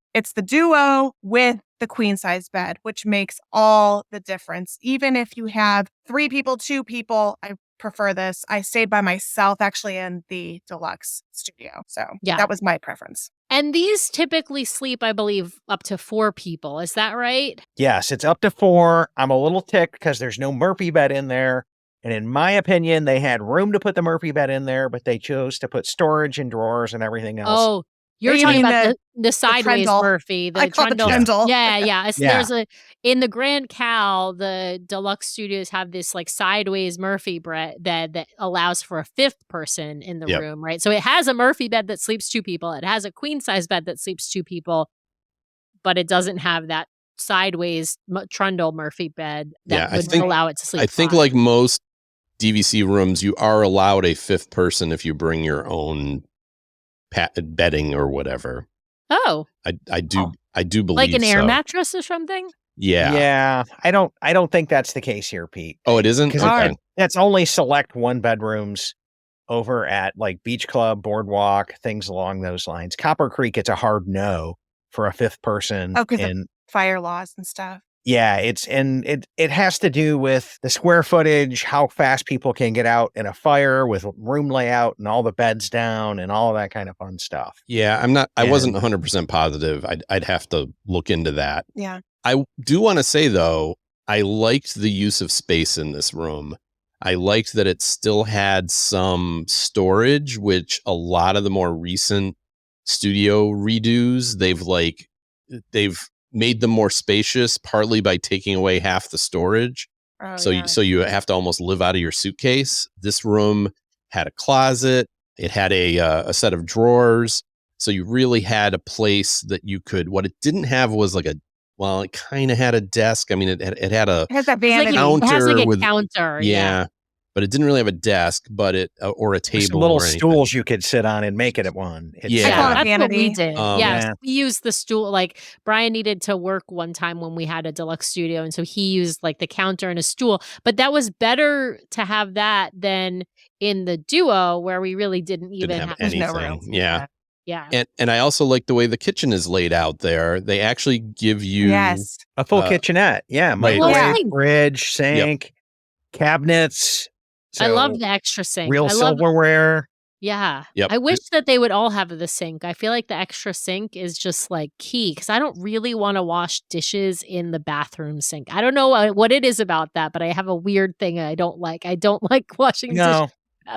Speaker 6: duo with the queen size bed, which makes all the difference. Even if you have 3 people, 2 people, I prefer this. I stayed by myself actually in the Deluxe studio. So that was my preference.
Speaker 8: And these typically sleep, I believe, up to 4 people. Is that right?
Speaker 5: Yes, it's up to 4. I'm a little ticked because there's no Murphy bed in there. And in my opinion, they had room to put the Murphy bed in there, but they chose to put storage and drawers and everything else.
Speaker 8: Oh, you're talking about the sideways Murphy.
Speaker 6: I call it the trundle.
Speaker 8: Yeah. There's in the Grand Cal, the Deluxe studios have this like sideways Murphy bed that allows for a 5th person in the room, right? So it has a Murphy bed that sleeps 2 people. It has a queen size bed that sleeps 2 people, but it doesn't have that sideways trundle Murphy bed that would allow it to sleep.
Speaker 7: I think like most DVC rooms, you are allowed a 5th person if you bring your own bedding or whatever.
Speaker 8: Oh,
Speaker 7: I do believe
Speaker 8: like an air
Speaker 7: so.
Speaker 8: mattress or something.
Speaker 5: Yeah. I don't think that's the case here, Pete.
Speaker 7: Oh, it isn't? Okay.
Speaker 5: That's only select 1 bedrooms over at like Beach Club, Boardwalk, things along those lines. Copper Creek, it's a hard no for a 5th person.
Speaker 6: Oh, because of fire laws and stuff.
Speaker 5: Yeah, it has to do with the square footage, how fast people can get out in a fire with room layout and all the beds down and all of that kind of fun stuff.
Speaker 7: Yeah, I wasn't 100% positive. I'd have to look into that.
Speaker 6: Yeah.
Speaker 7: I do want to say though, I liked the use of space in this room. I liked that it still had some storage, which a lot of the more recent studio redos, they've made them more spacious, partly by taking away half the storage. So you have to almost live out of your suitcase. This room had a closet. It had a set of drawers. So you really had a place that you could. What it didn't have was it kind of had a desk. I mean, it had a
Speaker 6: it has that vanity.
Speaker 7: counter.
Speaker 8: It has like a
Speaker 7: with
Speaker 8: counter. Yeah.
Speaker 7: But it didn't really have a desk, or a table,
Speaker 5: some little
Speaker 7: or anything.
Speaker 5: stools you could sit on and make it at one.
Speaker 6: I call it
Speaker 8: That's
Speaker 6: vanity.
Speaker 8: what we did. We used the stool. Like Brian needed to work one time when we had a Deluxe studio, and so he used like the counter and a stool. But that was better to have that than in the duo where we really didn't have
Speaker 7: anything.
Speaker 6: No room.
Speaker 7: Yeah.
Speaker 8: Yeah.
Speaker 7: And I also like the way the kitchen is laid out there. They actually give you
Speaker 5: a full kitchenette. Yeah. Microwave, fridge, sink, cabinets.
Speaker 8: I love the extra sink.
Speaker 5: Real silverware.
Speaker 8: Yeah.
Speaker 7: Yep.
Speaker 8: I wish that they would all have the sink. I feel like the extra sink is just like key because I don't really want to wash dishes in the bathroom sink. I don't know what it is about that, but I have a weird thing I don't like. I don't like washing dishes.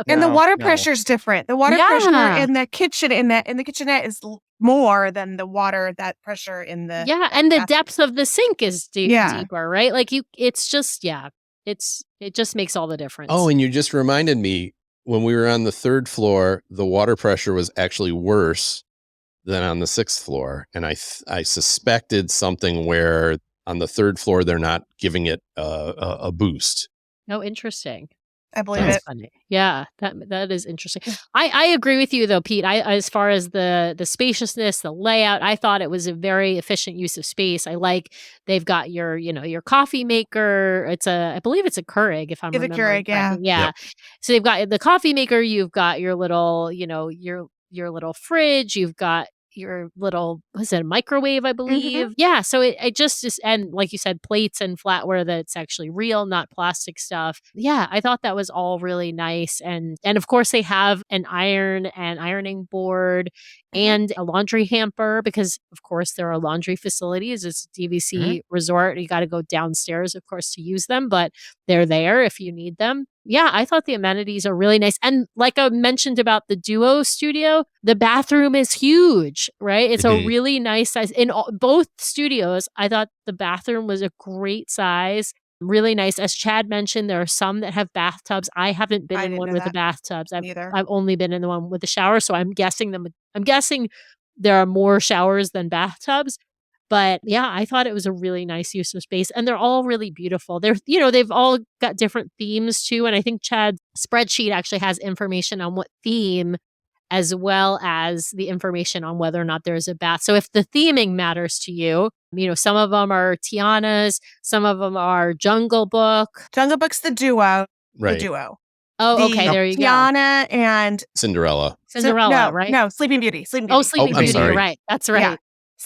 Speaker 6: And the water pressure is different. The water pressure in the kitchen in the kitchenette is more than the water that pressure in the
Speaker 8: and the depth of the sink is deeper, right? Like it's just it just makes all the difference.
Speaker 7: Oh, and you just reminded me when we were on the 3rd floor, the water pressure was actually worse than on the 6th floor, and I suspected something where on the 3rd floor they're not giving it a boost.
Speaker 8: Oh, interesting.
Speaker 6: I believe it.
Speaker 8: Funny. Yeah, that is interesting. I agree with you though, Pete. As far as the spaciousness, the layout, I thought it was a very efficient use of space. I like they've got your coffee maker. I believe it's a Keurig if I'm remembering.
Speaker 6: It's a Keurig,
Speaker 8: yeah. Yep. So they've got the coffee maker. You've got your little, your little fridge. You've got your little, was it a microwave, I believe? Mm-hmm. Yeah. So it just is, and like you said, plates and flatware that's actually real, not plastic stuff. Yeah, I thought that was all really nice. And of course they have an ironing board and a laundry hamper because of course there are laundry facilities. It's a DVC resort. You got to go downstairs, of course, to use them, but they're there if you need them. Yeah, I thought the amenities are really nice. And like I mentioned about the Duo studio, the bathroom is huge, right? It's a really nice size. In both studios, I thought the bathroom was a great size. Really nice. As Chad mentioned, there are some that have bathtubs. I haven't been in one with the bathtubs. I've only been in the one with the shower. So I'm guessing there are more showers than bathtubs. But yeah, I thought it was a really nice use of space, and they're all really beautiful. They've all got different themes too. And I think Chad's spreadsheet actually has information on what theme, as well as the information on whether or not there's a bath. So if the theming matters to you, some of them are Tiana's, some of them are Jungle Book.
Speaker 6: Jungle Book's the duo.
Speaker 7: Right.
Speaker 6: The duo.
Speaker 8: Oh, okay. There you go.
Speaker 6: Tiana and
Speaker 7: Cinderella,
Speaker 6: right?
Speaker 8: No,
Speaker 6: Sleeping Beauty.
Speaker 8: Oh, Sleeping Beauty.
Speaker 7: sorry.
Speaker 8: Right. That's right.
Speaker 6: Yeah.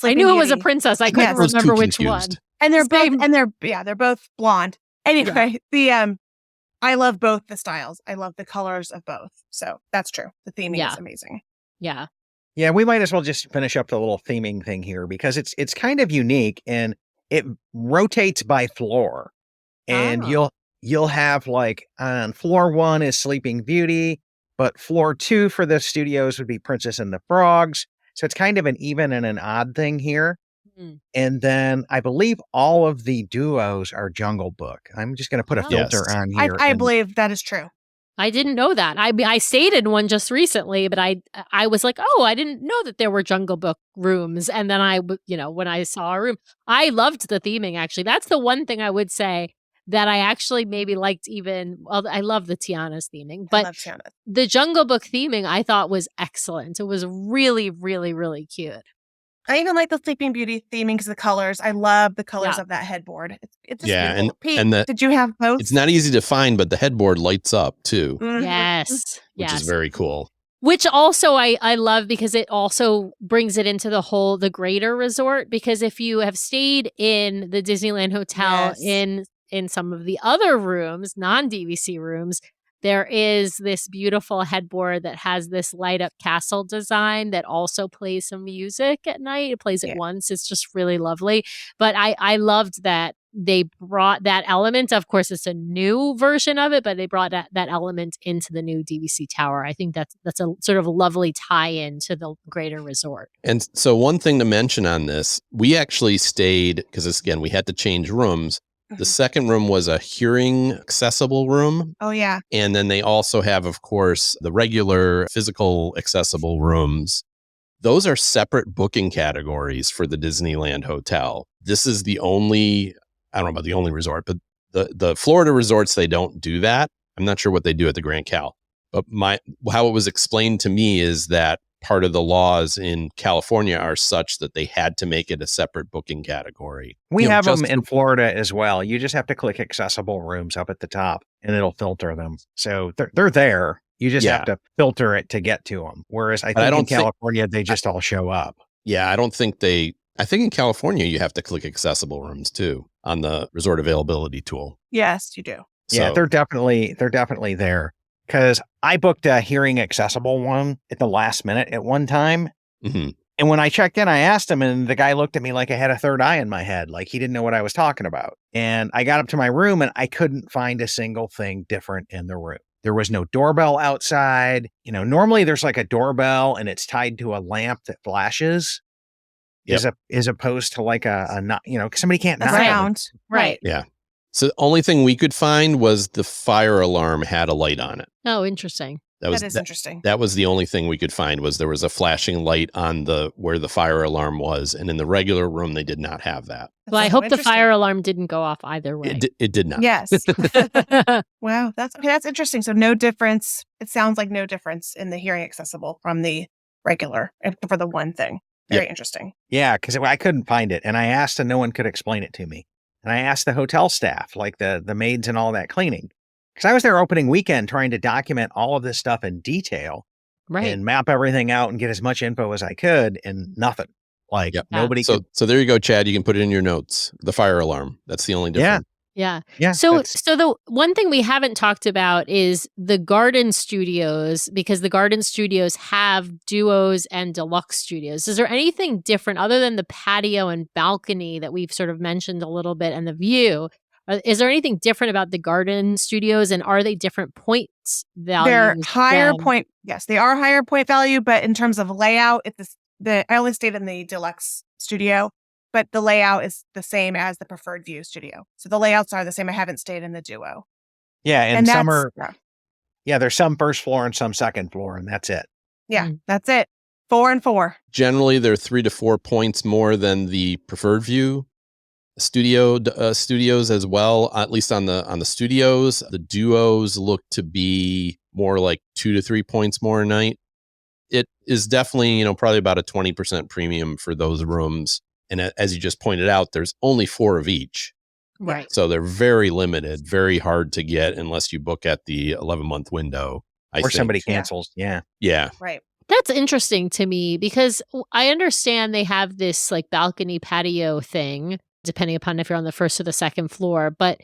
Speaker 8: I knew it was a princess. I couldn't remember which one.
Speaker 6: And they're both blonde. Anyway, I love both the styles. I love the colors of both. So that's true. The theming is amazing.
Speaker 8: Yeah.
Speaker 5: Yeah, we might as well just finish up the little theming thing here because it's kind of unique and it rotates by floor. And you'll have like on floor 1 is Sleeping Beauty, but floor 2 for the studios would be Princess and the Frogs. So it's kind of an even and an odd thing here. Mm. And then I believe all of the duos are Jungle Book. I'm just going to put a filter on here.
Speaker 6: I believe that is true.
Speaker 8: I didn't know that. I stayed in one just recently, but I was like, oh, I didn't know that there were Jungle Book rooms. And then when I saw a room, I loved the theming, actually. That's the one thing I would say that I actually maybe liked I love the Tiana's theming, but the Jungle Book theming I thought was excellent. It was really, really, really cute.
Speaker 6: I even like the Sleeping Beauty theming because the colors. I love the colors of that headboard. It's beautiful. Pete, did you have both?
Speaker 7: It's not easy to find, but the headboard lights up too.
Speaker 6: Mm-hmm.
Speaker 8: Yes.
Speaker 7: Which is very cool.
Speaker 8: Which also I love because it also brings it into the greater resort, because if you have stayed in the Disneyland Hotel in some of the other rooms, non-DVC rooms, there is this beautiful headboard that has this light up castle design that also plays some music at night. It plays it once. It's just really lovely. But I loved that they brought that element. Of course, it's a new version of it, but they brought that element into the new DVC tower. I think that's a sort of a lovely tie-in to the greater resort.
Speaker 7: And so one thing to mention on this, we actually stayed, because again, we had to change rooms. The second room was a hearing accessible room.
Speaker 6: Oh, yeah.
Speaker 7: And then they also have, of course, the regular physical accessible rooms. Those are separate booking categories for the Disneyland Hotel. This is the only, I don't know about the only resort, but the Florida resorts, they don't do that. I'm not sure what they do at the Grand Cal. But how it was explained to me is that part of the laws in California are such that they had to make it a separate booking category.
Speaker 5: We have them in Florida as well. You just have to click accessible rooms up at the top and it'll filter them. So they're there. You just have to filter it to get to them. Whereas I think in California, they just all show up.
Speaker 7: Yeah, I think in California, you have to click accessible rooms too on the resort availability tool.
Speaker 6: Yes, you do.
Speaker 5: Yeah, they're definitely there. Because I booked a hearing accessible one at the last minute at one time.
Speaker 7: Mm-hmm.
Speaker 5: And when I checked in, I asked him, and the guy looked at me like I had a third eye in my head, like he didn't know what I was talking about. And I got up to my room and I couldn't find a single thing different in the room. There was no doorbell outside. Normally there's like a doorbell and it's tied to a lamp that flashes.
Speaker 7: Yep.
Speaker 5: As opposed to like a not, somebody can't knock.
Speaker 6: Sound. Right.
Speaker 7: Yeah. So the only thing we could find was the fire alarm had a light on it.
Speaker 8: Oh, interesting.
Speaker 6: That is interesting.
Speaker 7: That was the only thing we could find, was there was a flashing light on where the fire alarm was. And in the regular room, they did not have that.
Speaker 8: Well, I hope the fire alarm didn't go off either way.
Speaker 7: It did not.
Speaker 6: Yes. Wow. That's interesting. So no difference. It sounds like no difference in the hearing accessible from the regular for the one thing. Very interesting.
Speaker 5: Yeah, because I couldn't find it. And I asked and no one could explain it to me. And I asked the hotel staff, like the maids and all that cleaning, because I was there opening weekend trying to document all of this stuff in detail and map everything out and get as much info as I could, and nothing. Like nobody.
Speaker 7: So there you go, Chad. You can put it in your notes. The fire alarm. That's the only difference.
Speaker 8: Yeah. So
Speaker 5: So
Speaker 8: the one thing we haven't talked about is the garden studios, because the garden studios have duos and deluxe studios. Is there anything different other than the patio and balcony that we've sort of mentioned a little bit and the view? Is there anything different about the garden studios, and are they different points value?
Speaker 6: They're higher point. Yes, they are higher point value, but in terms of layout, I only stayed in the deluxe studio. but the layout is the same as the preferred view studio. So the layouts are the same. I haven't stayed in the duo.
Speaker 5: Yeah, and some
Speaker 6: that's,
Speaker 5: are, there's some first floor and some second floor, and that's it.
Speaker 6: Yeah, that's it. 4 and 4.
Speaker 7: Generally, they're 3 to 4 points more than the preferred view studios as well. At least on the studios, the duos look to be more like 2 to 3 points more a night. It is definitely, probably about a 20% premium for those rooms. And as you just pointed out, there's only 4 of each.
Speaker 8: Right.
Speaker 7: So they're very limited, very hard to get unless you book at the 11-month window.
Speaker 5: Or somebody cancels. Yeah.
Speaker 7: Yeah.
Speaker 6: Right.
Speaker 8: That's interesting to me because I understand they have this like balcony patio thing, depending upon if you're on the first or the second floor. But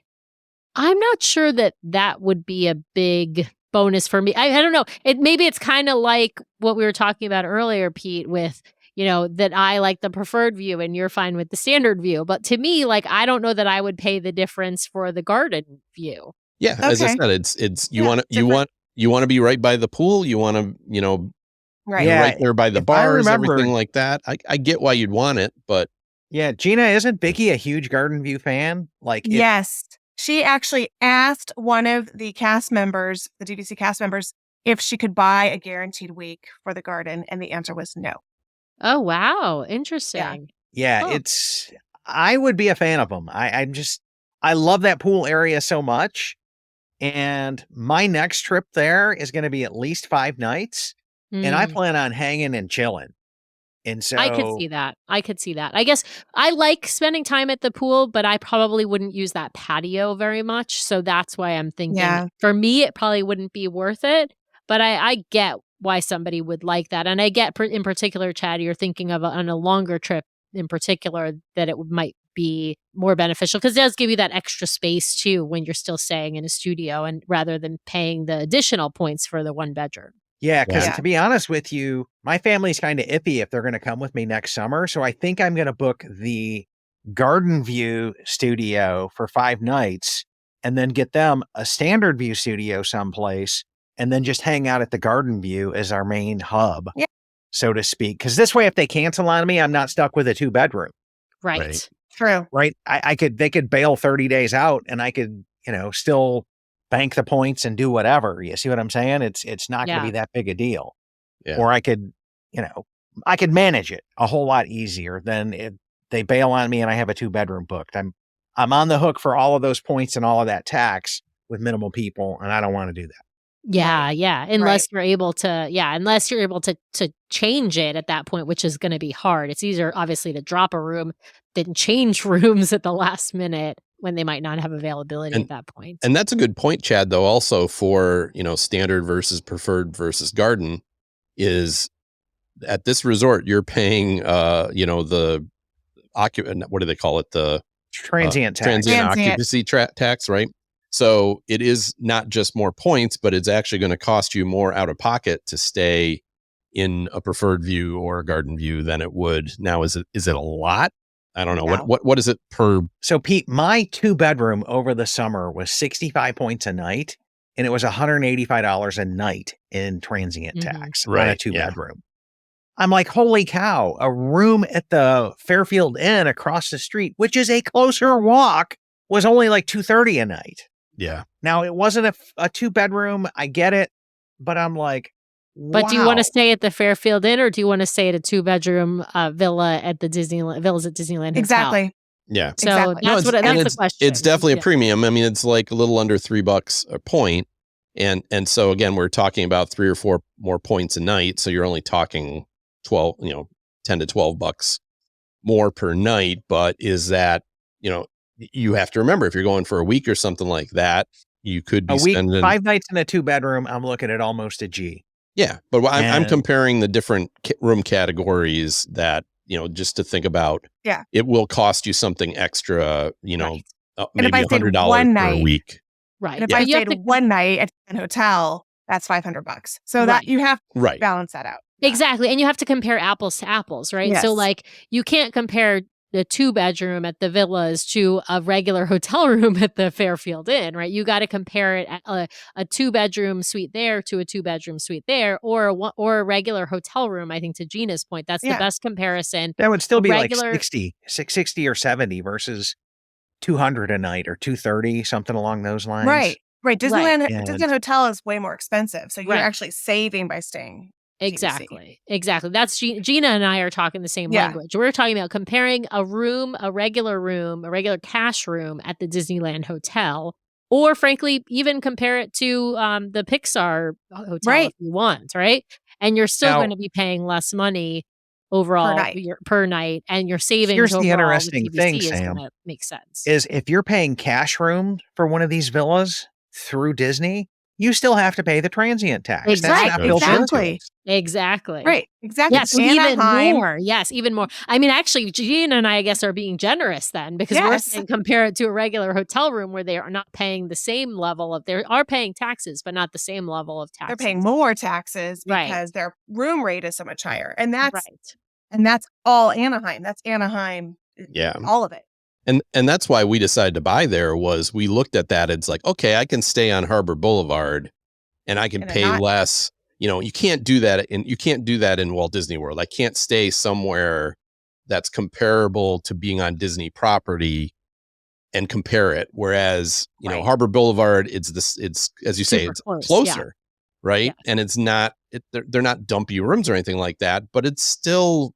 Speaker 8: I'm not sure that would be a big bonus for me. I don't know. Maybe it's kind of like what we were talking about earlier, Pete, with, that I like the preferred view and you're fine with the standard view. But to me, like, I don't know that I would pay the difference for the garden view.
Speaker 7: Yeah. As I said, it's you want to be right by the pool. You want to,
Speaker 6: right.
Speaker 5: Yeah,
Speaker 7: right there by the bars, everything like that. I get why you'd want it, but.
Speaker 5: Yeah. Gina, isn't Vicky a huge garden view fan?
Speaker 6: Yes. She actually asked one of the cast members, the DVC cast members, if she could buy a guaranteed week for the garden. And the answer was no.
Speaker 8: Oh, wow. Interesting.
Speaker 5: Yeah. I would be a fan of them. I love that pool area so much. And my next trip there is going to be at least 5 nights. And I plan on hanging and chilling. And so
Speaker 8: I could see that. I guess I like spending time at the pool, but I probably wouldn't use that patio very much. So that's why I'm thinking for me, it probably wouldn't be worth it. But I get why somebody would like that. And I get in particular, Chad, you're thinking of on a longer trip in particular that it might be more beneficial because it does give you that extra space too when you're still staying in a studio and rather than paying the additional points for the 1 bedroom.
Speaker 5: Yeah, because to be honest with you, my family's kind of iffy if they're going to come with me next summer. So I think I'm going to book the Garden View studio for 5 nights and then get them a standard view studio someplace and then just hang out at the Garden View as our main hub, so to speak. Because this way, if they cancel on me, I'm not stuck with a 2-bedroom.
Speaker 8: Right.
Speaker 6: True.
Speaker 5: Right. They could bail 30 days out and I could, still bank the points and do whatever. You see what I'm saying? It's not going to be that big a deal. Yeah. Or I could manage it a whole lot easier than if they bail on me and I have a 2-bedroom booked. I'm on the hook for all of those points and all of that tax with minimal people, and I don't want to do that.
Speaker 8: Yeah. Unless you're able to change it at that point, which is going to be hard. It's easier, obviously, to drop a room than change rooms at the last minute when they might not have availability at that point.
Speaker 7: And that's a good point, Chad, though, also for, standard versus preferred versus garden is at this resort, you're paying, the what do they call it? The
Speaker 5: transient tax.
Speaker 7: Transient occupancy tax, right? So it is not just more points, but it's actually going to cost you more out of pocket to stay in a preferred view or a garden view than it would. Now, is it a lot? I don't know. No. What is it per?
Speaker 5: So Pete, my 2-bedroom over the summer was 65 points a night, and it was $185 a night in transient tax on a 2-bedroom. I'm like, holy cow, a room at the Fairfield Inn across the street, which is a closer walk, was only like $230 a night.
Speaker 7: Yeah.
Speaker 5: Now, it wasn't a 2-bedroom. I get it. But I'm like,
Speaker 8: But do you want to stay at the Fairfield Inn or do you want to stay at a 2-bedroom villa at the Villas at Disneyland Hotel?
Speaker 6: Exactly.
Speaker 7: Yeah.
Speaker 8: So that's the question.
Speaker 7: It's definitely a premium. I mean, it's like a little under $3 a point. And so again, we're talking about 3 or 4 more points a night. So you're only talking 10 to $12 more per night. But is that, you have to remember if you're going for a week or something like that, you could be spending
Speaker 5: 5 nights in a 2-bedroom. I'm looking at almost a G.
Speaker 7: Yeah. But I'm comparing the different room categories that, just to think about, it will cost you something extra, maybe $100 per week.
Speaker 8: Right.
Speaker 6: And if I stayed 1 night at a hotel, that's $500. So that you have to balance that out.
Speaker 8: Exactly. And you have to compare apples to apples, right?
Speaker 6: Yes.
Speaker 8: So like you can't compare the 2-bedroom at the Villas to a regular hotel room at the Fairfield Inn, right? You got to compare it a 2-bedroom suite there to a 2-bedroom suite there, or a regular hotel room. I think to Gina's point, that's the best comparison.
Speaker 5: That would still be
Speaker 8: regular,
Speaker 5: like 60 or 70 versus 200 a night or 230, something along those lines.
Speaker 6: Right. Disneyland
Speaker 5: And-
Speaker 6: Disneyland Hotel is way more expensive. So you're
Speaker 8: Right.
Speaker 6: actually saving by staying.
Speaker 8: Exactly. That's Gina and I are talking the same
Speaker 6: Yeah.
Speaker 8: language. We're talking about comparing a regular cash room at the Disneyland Hotel, or frankly, even compare it to the Pixar hotel if you want, right? And you're still
Speaker 5: Now-
Speaker 8: going to be paying less money overall per night, and your savings
Speaker 5: Here's the
Speaker 8: overall
Speaker 5: interesting
Speaker 8: with
Speaker 5: thing,
Speaker 8: TVC is
Speaker 5: Sam,
Speaker 8: going to make sense.
Speaker 5: is if you're paying cash room for one of these villas through Disney, you still have to pay the transient tax.
Speaker 8: Exactly.
Speaker 5: That's not built into it.
Speaker 8: Exactly.
Speaker 6: Right. Exactly.
Speaker 8: Yes, even more. Yes, even more. I mean, actually, Gina and I guess, are being generous then, because we're saying compare it to a regular hotel room where they are not paying the same level of, they are paying taxes, but not the same level of taxes.
Speaker 6: They're paying more taxes
Speaker 8: Right.
Speaker 6: because their room rate is so much higher. And that's
Speaker 8: right.
Speaker 6: And that's all Anaheim. That's Anaheim.
Speaker 7: Yeah.
Speaker 6: All of it.
Speaker 7: And that's why we decided to buy there. Was we looked at that, it's like, okay, I can stay on Harbor Boulevard and I can pay less. You know, you can't do that in Walt Disney World. I can't stay somewhere that's comparable to being on Disney property and compare it. Whereas, you know, Harbor Boulevard, it's as you say, it's closer, right? Yeah. And it's not, they're not dumpy rooms or anything like that, but it's still,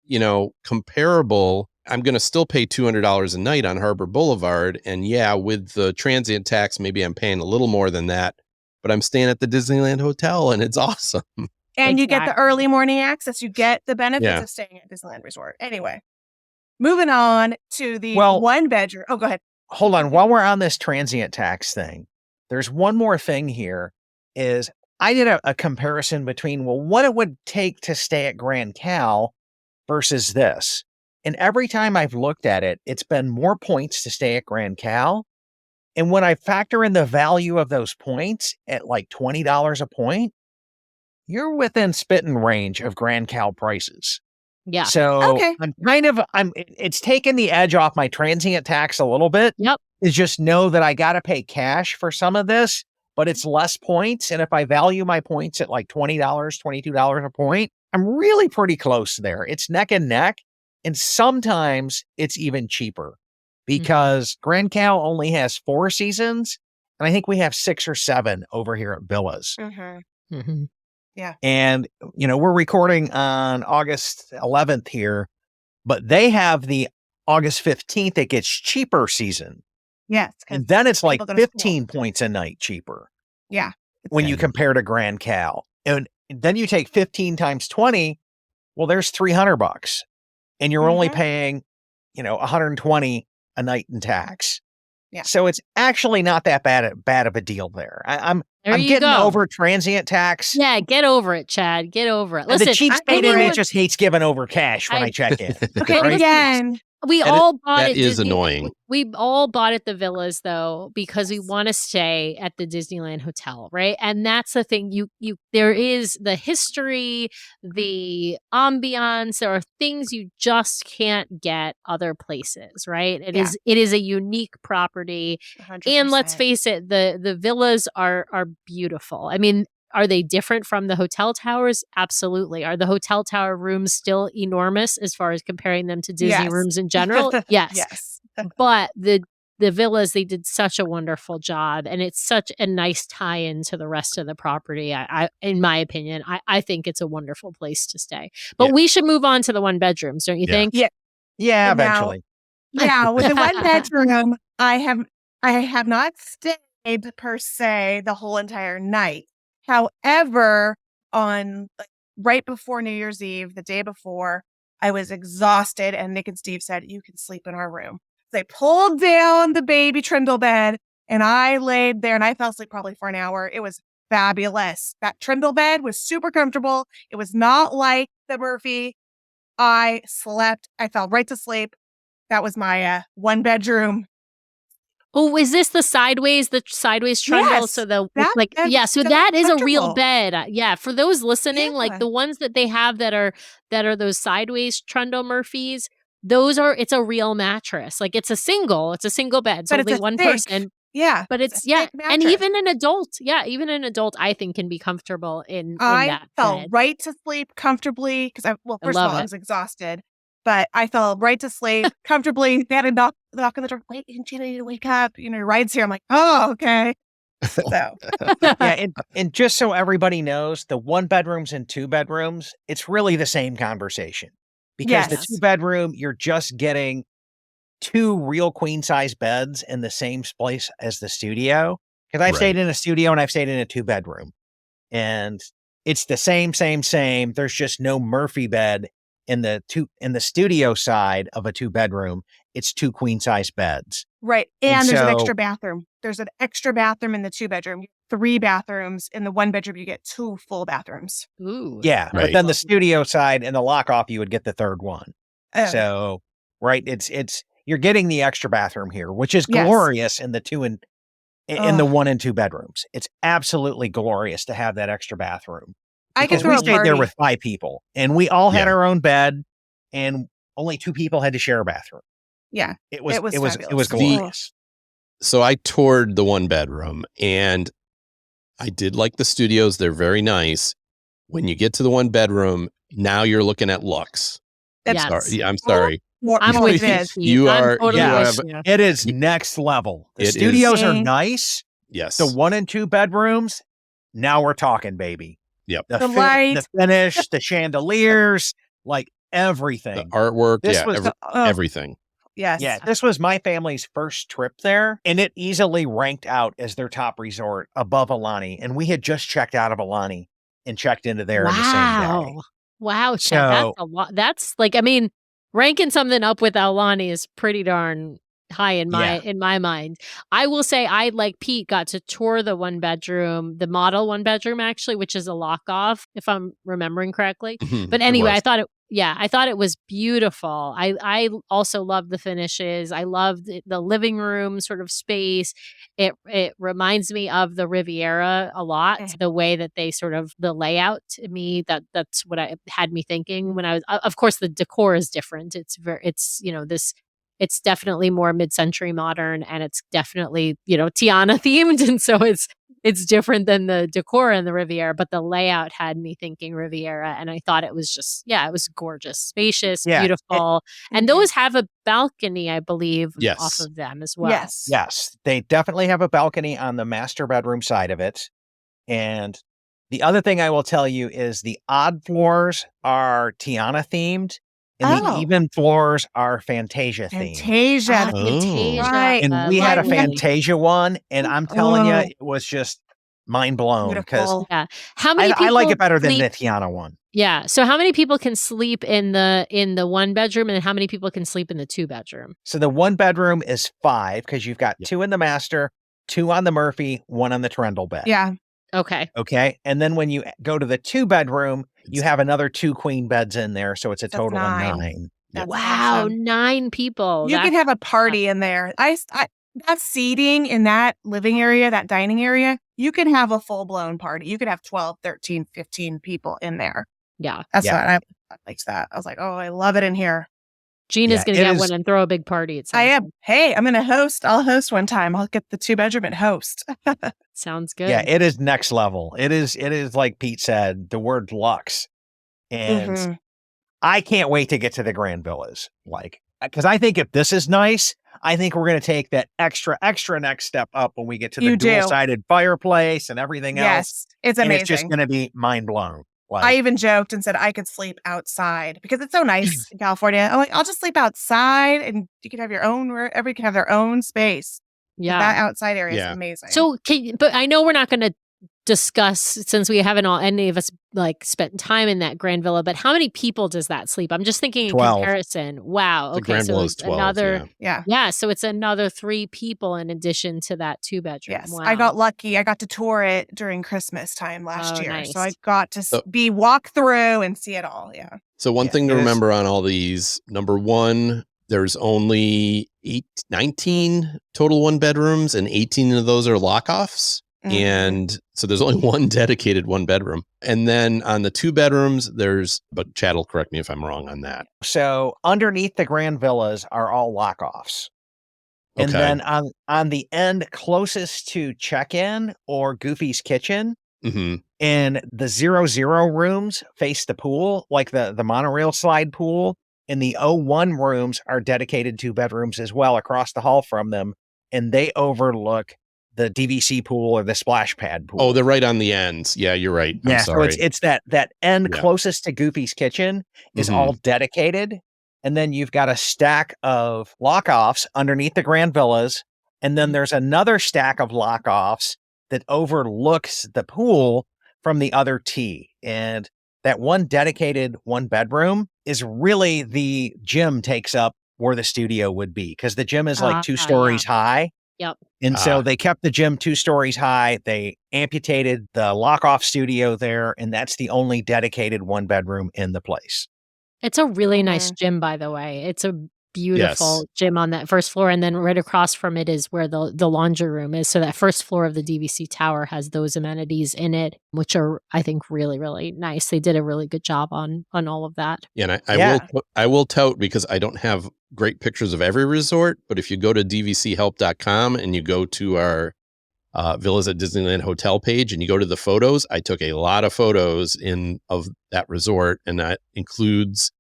Speaker 7: you know, comparable. I'm going to still pay $200 a night on Harbor Boulevard. And yeah, with the transient tax, maybe I'm paying a little more than that, but I'm staying at the Disneyland Hotel and it's awesome.
Speaker 6: And you get the early morning access. You get the benefits of staying at Disneyland Resort. Anyway, moving on to the 1-bedroom. Oh, go ahead.
Speaker 5: Hold on. While we're on this transient tax thing, there's one more thing here is I did a comparison between, what it would take to stay at Grand Cal versus this. And every time I've looked at it, it's been more points to stay at Grand Cal. And when I factor in the value of those points at like $20 a point, you're within spitting range of Grand Cal prices.
Speaker 8: Yeah.
Speaker 5: So it's taken the edge off my transient tax a little bit.
Speaker 8: Yep.
Speaker 5: Is just know that I got to pay cash for some of this, but it's less points. And if I value my points at like $20, $22 a point, I'm really pretty close there. It's neck and neck. And sometimes it's even cheaper because Grand Cal only has 4 seasons. And I think we have 6 or 7 over here at Villas.
Speaker 6: Mm-hmm. Mm-hmm. Yeah.
Speaker 5: And, you know, we're recording on August 11th here, but they have the August 15th, it gets cheaper season.
Speaker 6: Yes.
Speaker 5: And then it's like 15 points a night cheaper.
Speaker 6: Yeah.
Speaker 5: When you compare to Grand Cal. And then you take 15 times 20, well, there's $300. And you're only paying, you know, $120 a night in tax.
Speaker 6: Yeah.
Speaker 5: So it's actually not that bad of a deal there. I'm getting over transient tax.
Speaker 8: Yeah, get over it, Chad. Get over it. Listen,
Speaker 5: the cheap state in me just hates giving over cash when I check in.
Speaker 6: Okay,
Speaker 5: right?
Speaker 6: again.
Speaker 8: We all bought it.
Speaker 7: That is annoying.
Speaker 8: We all bought at the Villas though, because we want to stay at the Disneyland Hotel, right? And that's the thing. There is the history, the ambiance. There are things you just can't get other places, right? It is a unique property,
Speaker 6: 100%.
Speaker 8: and let's face it, the villas are beautiful. I mean, are they different from the hotel towers? Absolutely. Are the hotel tower rooms still enormous as far as comparing them to Disney rooms in general? Yes.
Speaker 6: Yes.
Speaker 8: But the villas, they did such a wonderful job, and it's such a nice tie-in to the rest of the property. I in my opinion, I think it's a wonderful place to stay. But we should move on to the 1-bedrooms, don't you think?
Speaker 6: Yeah.
Speaker 5: Yeah, eventually.
Speaker 6: Now, with the 1-bedroom, I have not stayed per se the whole entire night. However, right before New Year's Eve, the day before, I was exhausted, and Nick and Steve said, "You can sleep in our room." They pulled down the baby trundle bed, and I laid there, and I fell asleep probably for an hour. It was fabulous. That trundle bed was super comfortable. It was not like the Murphy. I slept. I fell right to sleep. That was my 1-bedroom.
Speaker 8: Oh, is this the sideways trundle?
Speaker 6: Yes,
Speaker 8: So
Speaker 6: so
Speaker 8: that is a real
Speaker 6: comfortable.
Speaker 8: bed. Yeah, for those listening, like the ones that they have that are those sideways trundle Murphys, it's a real mattress. Like it's a single bed. So
Speaker 6: But
Speaker 8: only
Speaker 6: it's a
Speaker 8: one
Speaker 6: thick,
Speaker 8: person.
Speaker 6: Yeah.
Speaker 8: But it's
Speaker 6: a thick
Speaker 8: and
Speaker 6: mattress.
Speaker 8: even an adult, I think can be comfortable in
Speaker 6: I
Speaker 8: that
Speaker 6: fell
Speaker 8: bed.
Speaker 6: right to sleep comfortably because first of
Speaker 8: love
Speaker 6: all, I
Speaker 8: it.
Speaker 6: was exhausted, but I fell right to sleep comfortably. They had a knock on the door. Wait, Gina, you need to wake up. Your ride's here. I'm like, oh, okay. So
Speaker 5: Yeah, and just so everybody knows, the 1 bedrooms and 2 bedrooms, it's really the same conversation. Because the
Speaker 6: Yes.
Speaker 5: 2 bedroom, you're just getting 2 real queen size beds in the same place as the studio. Because I've stayed in a studio and I've stayed in a 2 bedroom. And it's the same. There's just no Murphy bed in the studio side of a 2 bedroom. It's 2 queen size beds.
Speaker 6: right,
Speaker 5: And
Speaker 6: and there's an
Speaker 5: so-
Speaker 6: extra bathroom. There's an extra bathroom in the 2 bedroom. 3 bathrooms in the 1 bedroom. You get 2 full bathrooms.
Speaker 8: Ooh.
Speaker 5: Yeah, but
Speaker 7: Right.
Speaker 5: then the studio side and the lock off, you would get the 3rd one.
Speaker 6: Oh,
Speaker 5: So, right, it's you're getting the extra bathroom here, which is
Speaker 6: Yes.
Speaker 5: glorious in the 2 and in the
Speaker 6: Ugh.
Speaker 5: 1 and 2 bedrooms. It's absolutely glorious to have that extra bathroom.
Speaker 6: I could
Speaker 5: Because
Speaker 6: throw
Speaker 5: we
Speaker 6: a
Speaker 5: stayed
Speaker 6: party.
Speaker 5: there with 5 people, and we all had
Speaker 7: Yeah.
Speaker 5: our own bed, and only 2 people had to share a bathroom.
Speaker 6: Yeah,
Speaker 5: It was
Speaker 6: fabulous.
Speaker 5: glorious.
Speaker 7: So I toured the 1 bedroom, and I did like the studios. They're very nice. When you get to the 1 bedroom, now you're looking at Lux.
Speaker 6: It's
Speaker 7: Sorry, I'm sorry.
Speaker 8: I'm
Speaker 6: more
Speaker 8: with
Speaker 6: it
Speaker 8: you.
Speaker 6: is.
Speaker 8: Steve.
Speaker 7: You
Speaker 8: I'm
Speaker 7: are-
Speaker 8: totally
Speaker 5: you
Speaker 8: with
Speaker 7: have-
Speaker 8: you.
Speaker 5: It is next level. The
Speaker 7: It is.
Speaker 5: studios are
Speaker 6: Mm.
Speaker 5: nice.
Speaker 7: Yes.
Speaker 5: The 1 and 2 bedrooms, now we're talking, baby.
Speaker 7: Yep.
Speaker 6: The light.
Speaker 5: the finish, the chandeliers, like
Speaker 7: The
Speaker 5: everything.
Speaker 7: artwork.
Speaker 5: This
Speaker 7: Yeah.
Speaker 5: was
Speaker 7: everything.
Speaker 6: Yes.
Speaker 5: Yeah, this was my family's first trip there, and it easily ranked out as their top resort above Alani. And we had just checked out of Alani and checked into there in the same day.
Speaker 8: Wow, Chad,
Speaker 5: So-
Speaker 8: that's a lot. That's like, I mean, ranking something up with Aulani is pretty darn high in my mind. I will say I, like Pete, got to tour the 1 bedroom, the model 1 bedroom actually, which is a lock off, if I'm remembering correctly. But anyway, I thought it was beautiful. I also loved the finishes. I loved the living room sort of space. It reminds me of the Riviera a lot. The way that they sort of the layout to me, that's what I had me thinking when I was. Of course, the decor is different. It's definitely more mid-century modern, and it's definitely Tiana themed, and so it's different than the decor in the Riviera, but the layout had me thinking Riviera, and I thought it was just, it was gorgeous, spacious, beautiful. And those have a balcony, I believe, off of them as well.
Speaker 5: Yes, they definitely have a balcony on the master bedroom side of it. And the other thing I will tell you is the odd floors are Tiana themed, and the even floors are Fantasia themed.
Speaker 6: Fantasia.
Speaker 8: Fantasia.
Speaker 6: Right.
Speaker 5: And we had a
Speaker 8: Lovely.
Speaker 5: Fantasia one, and I'm telling you, it was just mind blown because
Speaker 6: Beautiful.
Speaker 8: How many people
Speaker 5: I like it better than
Speaker 8: sleep-
Speaker 5: the Tiana one.
Speaker 8: Yeah. So how many people can sleep in the 1 bedroom, and how many people can sleep in the 2 bedroom?
Speaker 5: So the 1 bedroom is 5 because you've got 2 in the master, 2 on the Murphy, 1 on the Trundle bed.
Speaker 6: Yeah.
Speaker 8: Okay.
Speaker 5: Okay. And then when you go to the 2 bedroom, you have another 2 queen beds in there. So it's a total of 9.
Speaker 6: That's
Speaker 8: Wow,
Speaker 6: awesome.
Speaker 8: 9 people.
Speaker 6: You can
Speaker 8: That's-
Speaker 6: have a party in there. That seating in that living area, that dining area, you can have a full-blown party. You could have 12, 13, 15 people in there.
Speaker 8: Yeah.
Speaker 6: That's
Speaker 5: Yeah.
Speaker 6: what I liked that. I was like, oh, I love it in here.
Speaker 8: Gina's
Speaker 5: Yeah,
Speaker 8: going to
Speaker 5: it
Speaker 8: get
Speaker 5: is-
Speaker 8: one and throw a big party. It
Speaker 6: I
Speaker 8: sounds
Speaker 6: am. Hey, I'm going to host. I'll host one time. I'll get the 2 bedroom and host.
Speaker 8: Sounds good.
Speaker 5: Yeah, it is next level. It is like Pete said, the word luxe. And
Speaker 6: Mhm.
Speaker 5: I can't wait to get to the Grand Villas. Because I think if this is nice, I think we're going to take that extra next step up when we get to the
Speaker 6: You do.
Speaker 5: dual-sided fireplace and everything else.
Speaker 6: Yes, it's
Speaker 5: And
Speaker 6: amazing.
Speaker 5: it's just going to be mind blown.
Speaker 6: I even joked and said I could sleep outside because it's so nice in California. I'm like, I'll just sleep outside, and you can have your own. Everybody can have their own space.
Speaker 8: Yeah.
Speaker 6: That outside area
Speaker 7: Yeah.
Speaker 6: is amazing.
Speaker 8: So, but I know we're not going to discuss, since we haven't any of us spent time in that Grand Villa, but how many people does that sleep? I'm just thinking in
Speaker 5: 12.
Speaker 8: comparison. Wow.
Speaker 7: The
Speaker 8: Okay.
Speaker 7: Grand
Speaker 8: So
Speaker 7: Villa
Speaker 8: it's
Speaker 7: is 12.
Speaker 8: another,
Speaker 6: yeah.
Speaker 8: so it's another 3 people in addition to that 2 bedroom.
Speaker 6: Yes,
Speaker 8: Wow.
Speaker 6: I got lucky. I got to tour it during Christmas time last
Speaker 8: Oh,
Speaker 6: year,
Speaker 8: nice.
Speaker 6: so I got to
Speaker 7: So-
Speaker 6: walk through and see it all. Yeah.
Speaker 7: So one
Speaker 5: Yeah,
Speaker 7: thing to
Speaker 5: it is-
Speaker 7: remember on all these, number one, there's only 19 total 1 bedrooms, and 18 of those are lock-offs. And so there's only one dedicated one bedroom. And then on the 2 bedrooms, but Chad will correct me if I'm wrong on that.
Speaker 5: So underneath the Grand Villas are all lock-offs. And
Speaker 7: Okay.
Speaker 5: then on the end closest to check-in or Goofy's Kitchen, and the 00 rooms face the pool, like the monorail slide pool, and the 01 rooms are dedicated 2 bedrooms as well across the hall from them, and they overlook the DVC pool or the splash pad pool.
Speaker 7: Oh, they're right on the ends. Yeah, you're right. I'm sorry.
Speaker 5: So it's that end closest to Goofy's Kitchen is all dedicated. And then you've got a stack of lock-offs underneath the Grand Villas. And then there's another stack of lock-offs that overlooks the pool from the other T. And that one dedicated 1 bedroom is really the gym takes up where the studio would be, because the gym is like 2 stories high.
Speaker 8: Yep.
Speaker 5: And so they kept the gym 2 stories high. They amputated the lock-off studio there, and that's the only dedicated 1 bedroom in the place.
Speaker 8: It's a really nice gym, by the way. It's a beautiful gym on that first floor. And then right across from it is where the laundry room is. So that first floor of the DVC tower has those amenities in it, which are, I think, really, really nice. They did a really good job on all of that.
Speaker 7: Yeah, and I will tout, because I don't have great pictures of every resort, but if you go to dvchelp.com and you go to our Villas at Disneyland Hotel page and you go to the photos, I took a lot of photos of that resort, and that includes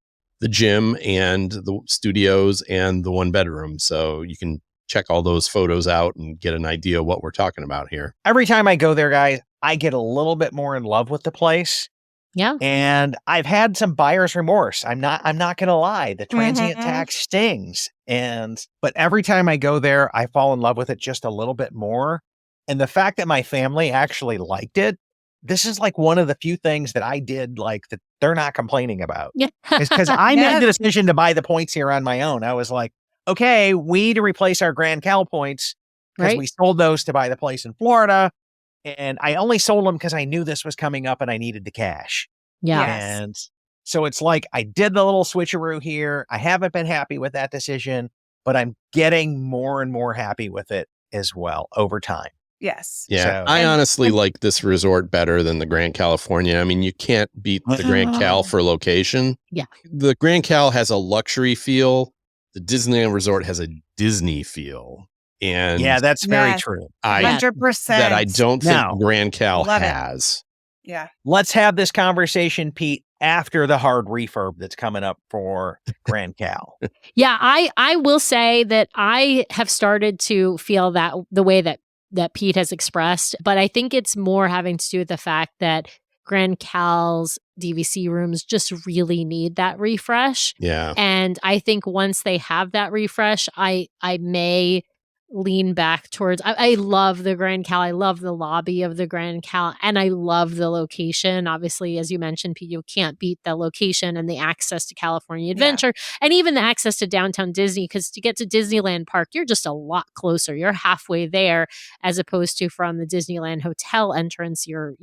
Speaker 7: the gym and the studios and the 1 bedroom. So you can check all those photos out and get an idea of what we're talking about here.
Speaker 5: Every time I go there, guys, I get a little bit more in love with the place.
Speaker 8: Yeah.
Speaker 5: And I've had some buyer's remorse. I'm not going to lie. The transient tax stings. But every time I go there, I fall in love with it just a little bit more. And the fact that my family actually liked it, this is like one of the few things that I did like that they're not complaining about.
Speaker 8: Yeah.
Speaker 5: Because I made the decision to buy the points here on my own. I was like, okay, we need to replace our Grand Cal points because we sold those to buy the place in Florida. And I only sold them because I knew this was coming up and I needed the cash.
Speaker 8: Yeah.
Speaker 5: And so it's like I did the little switcheroo here. I haven't been happy with that decision, but I'm getting more and more happy with it as well over time.
Speaker 6: Yes.
Speaker 7: Yeah.
Speaker 5: So-
Speaker 7: I honestly like this resort better than the Grand California. I mean, you can't beat the Grand Cal for location.
Speaker 8: Yeah.
Speaker 7: The Grand Cal has a luxury feel. The Disneyland Resort has a Disney feel. And
Speaker 5: yeah, that's very true.
Speaker 6: 100%.
Speaker 7: That I don't think
Speaker 5: Now,
Speaker 7: Grand Cal
Speaker 6: love it.
Speaker 7: has.
Speaker 6: Yeah.
Speaker 5: Let's have this conversation, Pete, after the hard refurb that's coming up for Grand Cal.
Speaker 8: Yeah, I will say that I have started to feel that the way that Pete has expressed, but I think it's more having to do with the fact that Grand Cal's DVC rooms just really need that refresh.
Speaker 7: Yeah.
Speaker 8: And I think once they have that refresh, I may lean back towards, I love the Grand Cal. I love the lobby of the Grand Cal, and I love the location. Obviously, as you mentioned, Pete, you can't beat the location and the access to California Adventure, and even the access to downtown Disney, because to get to Disneyland Park, you're just a lot closer. You're halfway there, as opposed to from the Disneyland Hotel entrance, you're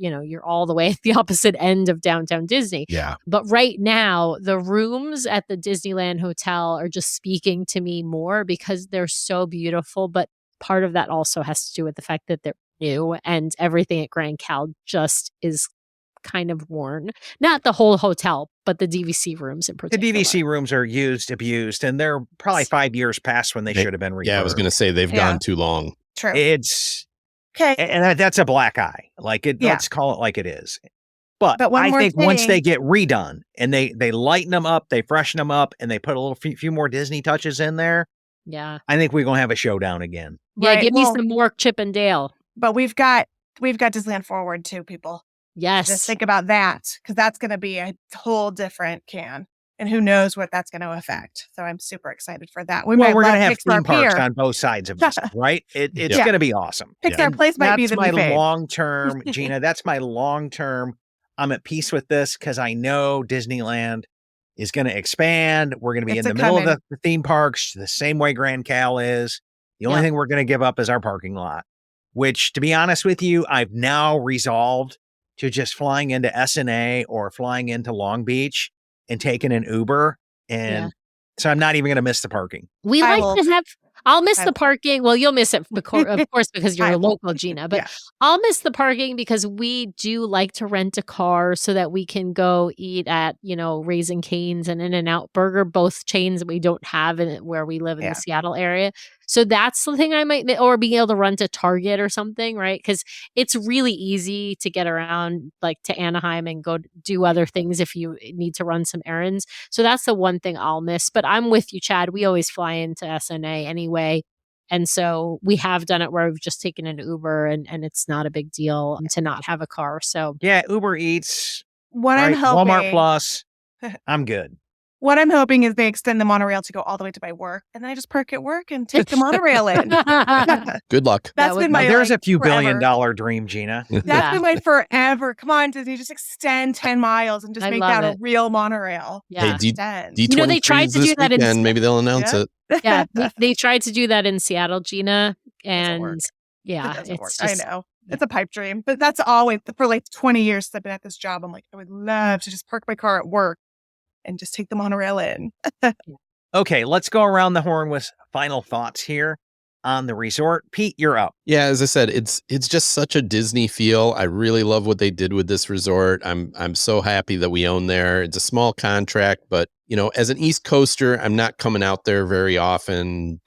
Speaker 8: all the way at the opposite end of downtown Disney.
Speaker 7: Yeah.
Speaker 8: But right now, the rooms at the Disneyland Hotel are just speaking to me more because they're so beautiful. But part of that also has to do with the fact that they're new, and everything at Grand Cal just is kind of worn. Not the whole hotel, but the DVC rooms in particular.
Speaker 5: The DVC rooms are used, abused, and they're probably 5 years past when they should have been refurbed.
Speaker 7: Yeah, I was going to say they've gone too long.
Speaker 6: True.
Speaker 5: It's
Speaker 6: okay.
Speaker 5: And that's a black eye. Like it, let's call it like it is. But
Speaker 6: one
Speaker 5: I
Speaker 6: more
Speaker 5: think once
Speaker 6: thing.
Speaker 5: they get redone and they lighten them up, they freshen them up, and they put a little few more Disney touches in there,
Speaker 8: Yeah.
Speaker 5: I think we're going to have a showdown again.
Speaker 8: Yeah,
Speaker 6: Right,
Speaker 8: give me
Speaker 6: well-
Speaker 8: some more Chip and Dale.
Speaker 6: But we've got Disneyland Forward too, people.
Speaker 8: Yes.
Speaker 6: Just think about that, because that's going to be a whole different can, and who knows what that's going to affect. So I'm super excited for that.
Speaker 5: We're
Speaker 6: might
Speaker 5: going to
Speaker 6: love
Speaker 5: have
Speaker 6: Pixar
Speaker 5: theme parks
Speaker 6: Pier.
Speaker 5: on both sides of this, right? It's
Speaker 6: Yeah.
Speaker 5: going to be awesome.
Speaker 6: Pixar Place might be
Speaker 5: That's
Speaker 6: the
Speaker 5: my
Speaker 6: new fave.
Speaker 5: long-term, Gina, that's my long-term. I'm at peace with this because I know Disneyland is going to expand. We're going to be
Speaker 6: It's
Speaker 5: in the middle of
Speaker 6: a-coming.
Speaker 5: the theme parks the same way Grand Cal is. The only thing we're going to give up is our parking lot, which, to be honest with you, I've now resolved to just flying into SNA or flying into Long Beach and taking an Uber. And so I'm not even going to miss the parking.
Speaker 8: We
Speaker 6: I
Speaker 8: like
Speaker 6: will-
Speaker 8: to have I'll miss the parking. Well, you'll miss it, of course, because you're a local, Gina. But I'll miss the parking because we do like to rent a car so that we can go eat at, Raising Cane's and In-N-Out Burger, both chains that we don't have in it where we live in the Seattle area. So that's the thing I might, or being able to run to Target or something, right? Because it's really easy to get around like to Anaheim and go do other things if you need to run some errands. So that's the one thing I'll miss. But I'm with you, Chad. We always fly into SNA anyway. And so we have done it where we've just taken an Uber and it's not a big deal to not have a car. So
Speaker 5: yeah, Uber Eats,
Speaker 6: I'm hoping,
Speaker 5: Walmart Plus, I'm good.
Speaker 6: What I'm hoping is they extend the monorail to go all the way to my work, and then I just park at work and take the monorail in.
Speaker 7: Good luck.
Speaker 6: That's been my
Speaker 5: There's a few
Speaker 6: forever.
Speaker 5: $billion dream, Gina.
Speaker 6: That's been my forever. Come on, Disney, just extend 10 miles and just make that a real monorail.
Speaker 7: Yeah. Hey,
Speaker 8: D23
Speaker 7: they tried to do that in maybe they'll announce it.
Speaker 8: Yeah, they tried to do that in Seattle, Gina, and
Speaker 6: I know. It's a pipe dream, but that's always for like 20 years since I've been at this job. I'm like, I would love to just park my car at work and just take the monorail in.
Speaker 5: Okay, let's go around the horn with final thoughts here on the resort. Pete, you're up.
Speaker 7: Yeah, as I said, it's just such a Disney feel. I really love what they did with this resort. I'm so happy that we own there. It's a small contract, but as an East Coaster, I'm not coming out there very often,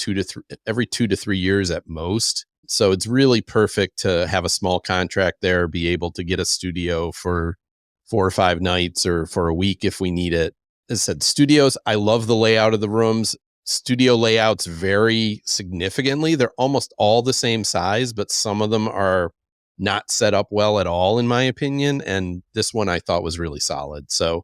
Speaker 7: every 2 to 3 years at most. So it's really perfect to have a small contract there, be able to get a studio for 4 or 5 nights or for a week if we need it. As I said, studios, I love the layout of the rooms. Studio layouts vary significantly. They're almost all the same size, but some of them are not set up well at all, in my opinion. And this one I thought was really solid. So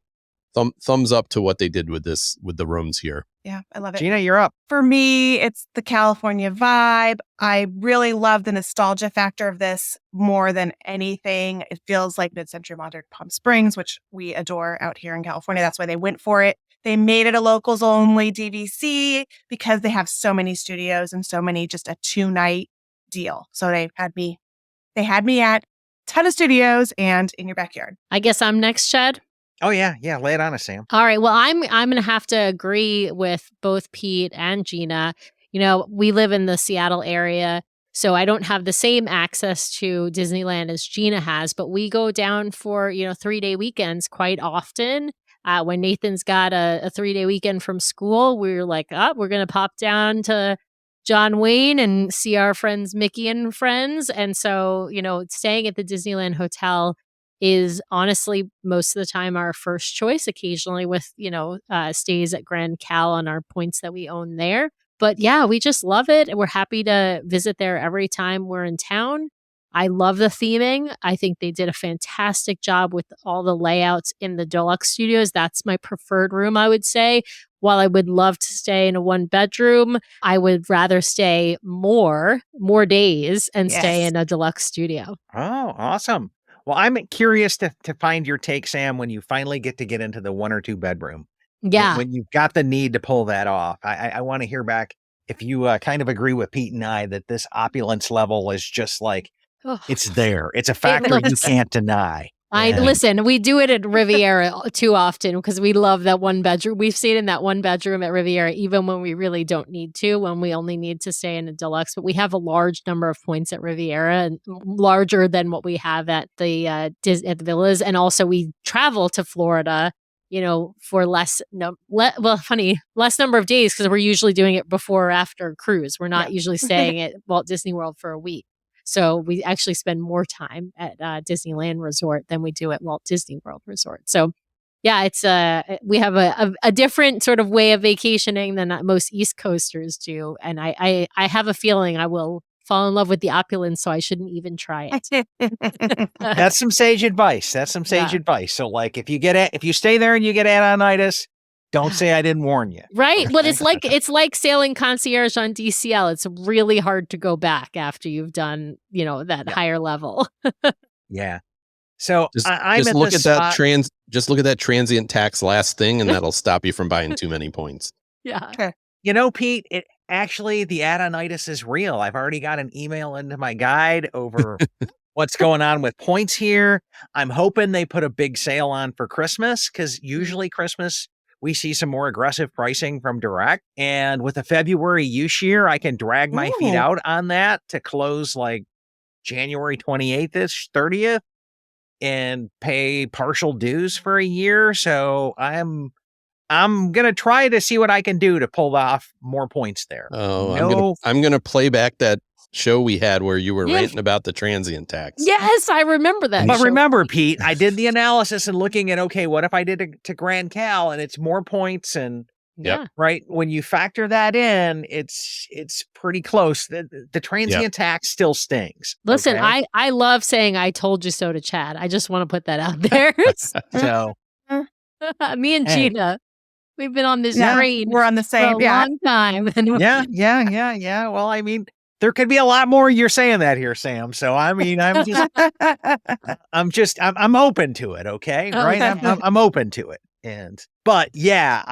Speaker 7: thumbs up to what they did with the rooms here.
Speaker 6: Yeah, I love it.
Speaker 5: Gina, you're up.
Speaker 6: For me, it's the California vibe. I really love the nostalgia factor of this more than anything. It feels like mid-century modern Palm Springs, which we adore out here in California. That's why they went for it. They made it a locals only DVC because they have so many studios and so many, just a 2-night deal. So they had me at a ton of studios and in your backyard.
Speaker 8: I guess I'm next, Chad.
Speaker 5: Oh, yeah. Lay it on us, Sam.
Speaker 8: All right. Well, I'm going to have to agree with both Pete and Gina. We live in the Seattle area, so I don't have the same access to Disneyland as Gina has, but we go down for, 3-day weekends quite often. When Nathan's got a 3-day weekend from school, we're like, we're going to pop down to John Wayne and see our friends Mickey and friends. And so, staying at the Disneyland Hotel is honestly most of the time our first choice, occasionally with, stays at Grand Cal on our points that we own there. But yeah, we just love it. We're happy to visit there every time we're in town. I love the theming. I think they did a fantastic job with all the layouts in the Deluxe studios. That's my preferred room, I would say. While I would love to stay in a 1-bedroom, I would rather stay more days and stay in a Deluxe studio.
Speaker 5: Oh, awesome. Well, I'm curious to find your take, Sam, when you finally get into the 1 or 2 bedroom.
Speaker 8: Yeah.
Speaker 5: When you've got the need to pull that off. I want to hear back if you kind of agree with Pete and I that this opulence level is just like, it's there. It's a factor you can't deny.
Speaker 8: Listen, we do it at Riviera too often because we love that 1-bedroom. We've stayed in that 1-bedroom at Riviera even when we really don't need to, when we only need to stay in a Deluxe. But we have a large number of points at Riviera, and larger than what we have at the Villas. And also we travel to Florida, for less number of days because we're usually doing it before or after a cruise. We're not usually staying at Walt Disney World for a week. So we actually spend more time at Disneyland Resort than we do at Walt Disney World Resort. So yeah, it's we have a different sort of way of vacationing than most East Coasters do. And I have a feeling I will fall in love with the opulence, so I shouldn't even try it.
Speaker 5: That's some sage advice. So like if you stay there and you get adonitis, don't say I didn't warn you.
Speaker 8: Right. But it's like sailing concierge on DCL. It's really hard to go back after you've done, that higher level.
Speaker 5: Yeah. So I'm
Speaker 7: just
Speaker 5: at
Speaker 7: look
Speaker 5: this
Speaker 7: at
Speaker 5: spot.
Speaker 7: just look at that transient tax last thing, and that'll stop you from buying too many points.
Speaker 8: Yeah.
Speaker 5: Pete, actually the adonitis is real. I've already got an email into my guide over what's going on with points here. I'm hoping they put a big sale on for Christmas because usually Christmas we see some more aggressive pricing from Direct. And with a February use year, I can drag my feet out on that to close like January 28th-ish, 30th, and pay partial dues for a year. So I'm going to try to see what I can do to pull off more points there.
Speaker 7: Oh, I'm gonna play back that show we had where you were ranting about the transient tax.
Speaker 8: Yes, I remember that.
Speaker 5: But remember, Pete, I did the analysis and looking at, okay, what if I did it to Grand Cal and it's more points and right? When you factor that in, it's pretty close. The transient tax still stings.
Speaker 8: Listen,
Speaker 5: okay?
Speaker 8: I love saying I told you so to Chad. I just want to put that out there.
Speaker 5: So
Speaker 8: me and Gina, we've been on this train.
Speaker 6: We're on the same
Speaker 8: for a long time.
Speaker 5: Yeah. Well, I mean, there could be a lot more you're saying that here, Sam. So I mean, I'm open to it. Okay. Right. I'm open to it. But yeah,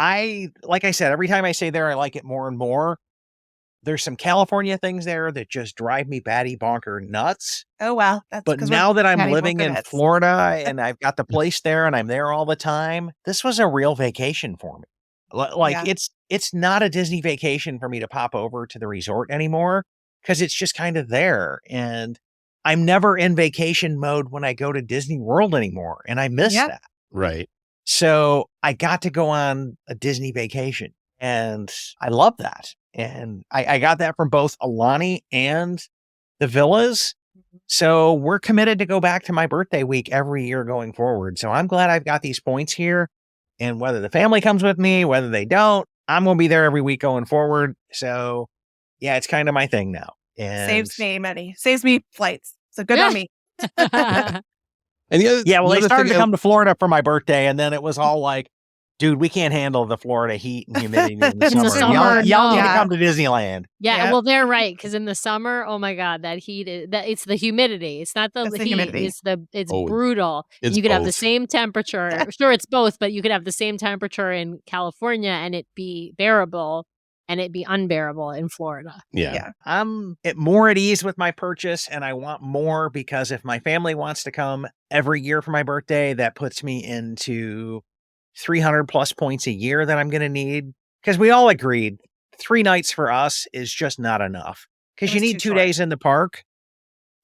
Speaker 5: like I said, every time I say there, I like it more and more. There's some California things there that just drive me batty bonker nuts.
Speaker 6: Oh, well.
Speaker 5: But now that I'm living in Florida and I've got the place there and I'm there all the time, this was a real vacation for me. Like it's not a Disney vacation for me to pop over to the resort anymore because it's just kind of there. And I'm never in vacation mode when I go to Disney World anymore. And I miss that.
Speaker 7: Right.
Speaker 5: So I got to go on a Disney vacation and I love that. And I got that from both Alani and the Villas. So we're committed to go back to my birthday week every year going forward. So I'm glad I've got these points here. And whether the family comes with me, whether they don't, I'm going to be there every week going forward. So yeah, it's kind of my thing now. And
Speaker 6: saves me money. Saves me flights. So good on me.
Speaker 7: And
Speaker 5: they started to come to Florida for my birthday, and then it was all like, dude, we can't handle the Florida heat and humidity in the summer. Y'all need to come to Disneyland.
Speaker 8: Yeah, well, they're right, because in the summer, oh my God, that heat it's the humidity. It's not the heat.
Speaker 6: Humidity.
Speaker 8: It's brutal.
Speaker 7: It's
Speaker 8: you could have the
Speaker 7: both.
Speaker 8: same temperature. Sure, it's both, but you could have the same temperature in California and it be bearable, and it be unbearable in Florida.
Speaker 7: Yeah.
Speaker 5: I'm more at ease with my purchase, and I want more because if my family wants to come every year for my birthday, that puts me into 300 plus points a year that I'm going to need. Because we all agreed 3 nights for us is just not enough. Because you need 2 days in the park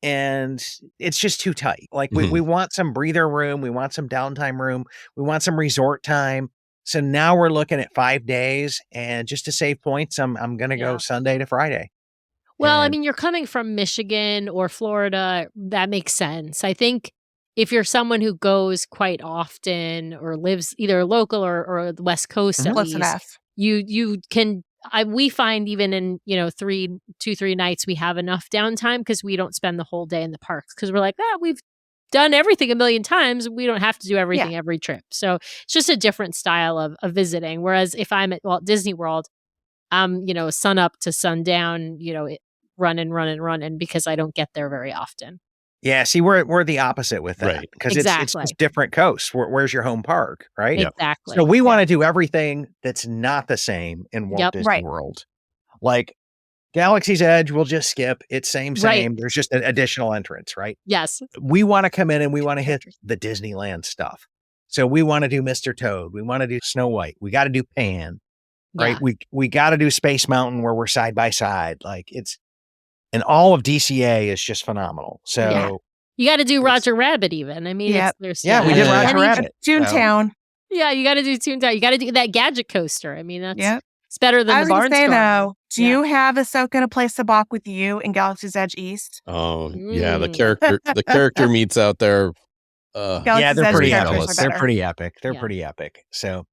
Speaker 5: and it's just too tight. Like we want some breather room. We want some downtime room. We want some resort time. So now we're looking at 5 days, and just to save points, I'm going to go Sunday to Friday.
Speaker 8: Well, I mean, you're coming from Michigan or Florida. That makes sense. I think if you're someone who goes quite often or lives either local or the West Coast, at least, you can. We find even in 2-3 nights we have enough downtime because we don't spend the whole day in the parks because we're like, we've done everything a million times. We don't have to do everything every trip. So it's just a different style of visiting. Whereas if I'm at Walt Disney World, sun up to sundown, running because I don't get there very often.
Speaker 5: Yeah, see, we're the opposite with that because it's different coasts. Where's your home park, right?
Speaker 8: Exactly.
Speaker 5: So we want to do everything that's not the same in Walt Disney World. Like Galaxy's Edge, we'll just skip. It's same. There's just an additional entrance, right?
Speaker 8: Yes.
Speaker 5: We want to come in and we want to hit the Disneyland stuff. So we want to do Mr. Toad. We want to do Snow White. We got to do Pan, right? We got to do Space Mountain where we're side by side. And all of DCA is just phenomenal. So
Speaker 8: you got to do Roger Rabbit even. I mean,
Speaker 5: we did Roger Rabbit.
Speaker 6: Toontown.
Speaker 8: Yeah, you got to do Toontown. You got to do that Gadget Coaster. I mean, it's better than the Barnstormer.
Speaker 6: Do you have Ahsoka in a place to walk with you in Galaxy's Edge East?
Speaker 7: Oh, yeah. The character meets out there.
Speaker 5: They're pretty epic. They're pretty epic. They're pretty epic. So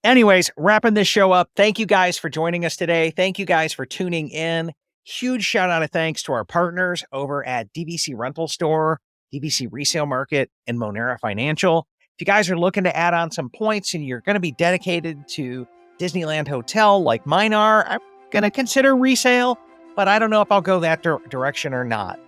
Speaker 5: anyways, wrapping this show up. Thank you guys for joining us today. Thank you guys for tuning in. Huge shout out of thanks to our partners over at DVC Rental Store, DVC Resale Market, and Monera Financial. If you guys are looking to add on some points and you're going to be dedicated to Disneyland Hotel like mine are, I'm going to consider resale, but I don't know if I'll go that direction or not.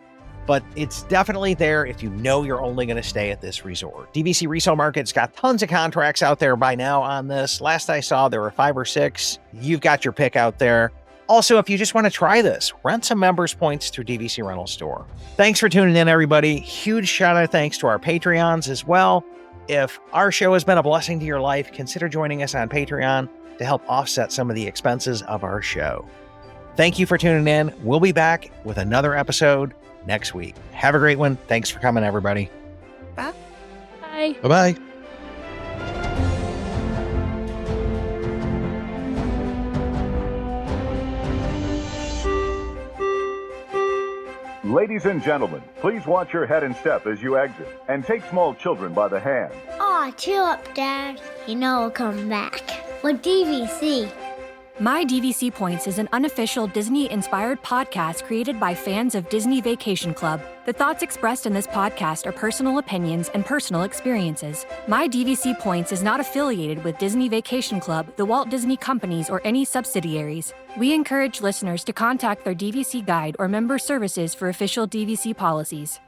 Speaker 5: But it's definitely there if you know you're only going to stay at this resort. DVC Resale Market's got tons of contracts out there by now on this. Last I saw, there were 5 or 6. You've got your pick out there. Also, if you just want to try this, rent some members points through DVC Rental Store. Thanks for tuning in, everybody. Huge shout out thanks to our Patreons as well. If our show has been a blessing to your life, consider joining us on Patreon to help offset some of the expenses of our show. Thank you for tuning in. We'll be back with another episode next week. Have a great one. Thanks for coming, everybody.
Speaker 6: Bye.
Speaker 8: Bye.
Speaker 7: Bye-bye.
Speaker 2: Ladies and gentlemen, please watch your head and step as you exit, and take small children by the hand.
Speaker 9: Aw, chill up, Dad. You know I'll come back. With DVC.
Speaker 3: MyDVCPoints is an unofficial Disney-inspired podcast created by fans of Disney Vacation Club. The thoughts expressed in this podcast are personal opinions and personal experiences. MyDVCPoints is not affiliated with Disney Vacation Club, the Walt Disney Companies, or any subsidiaries. We encourage listeners to contact their DVC guide or member services for official DVC policies.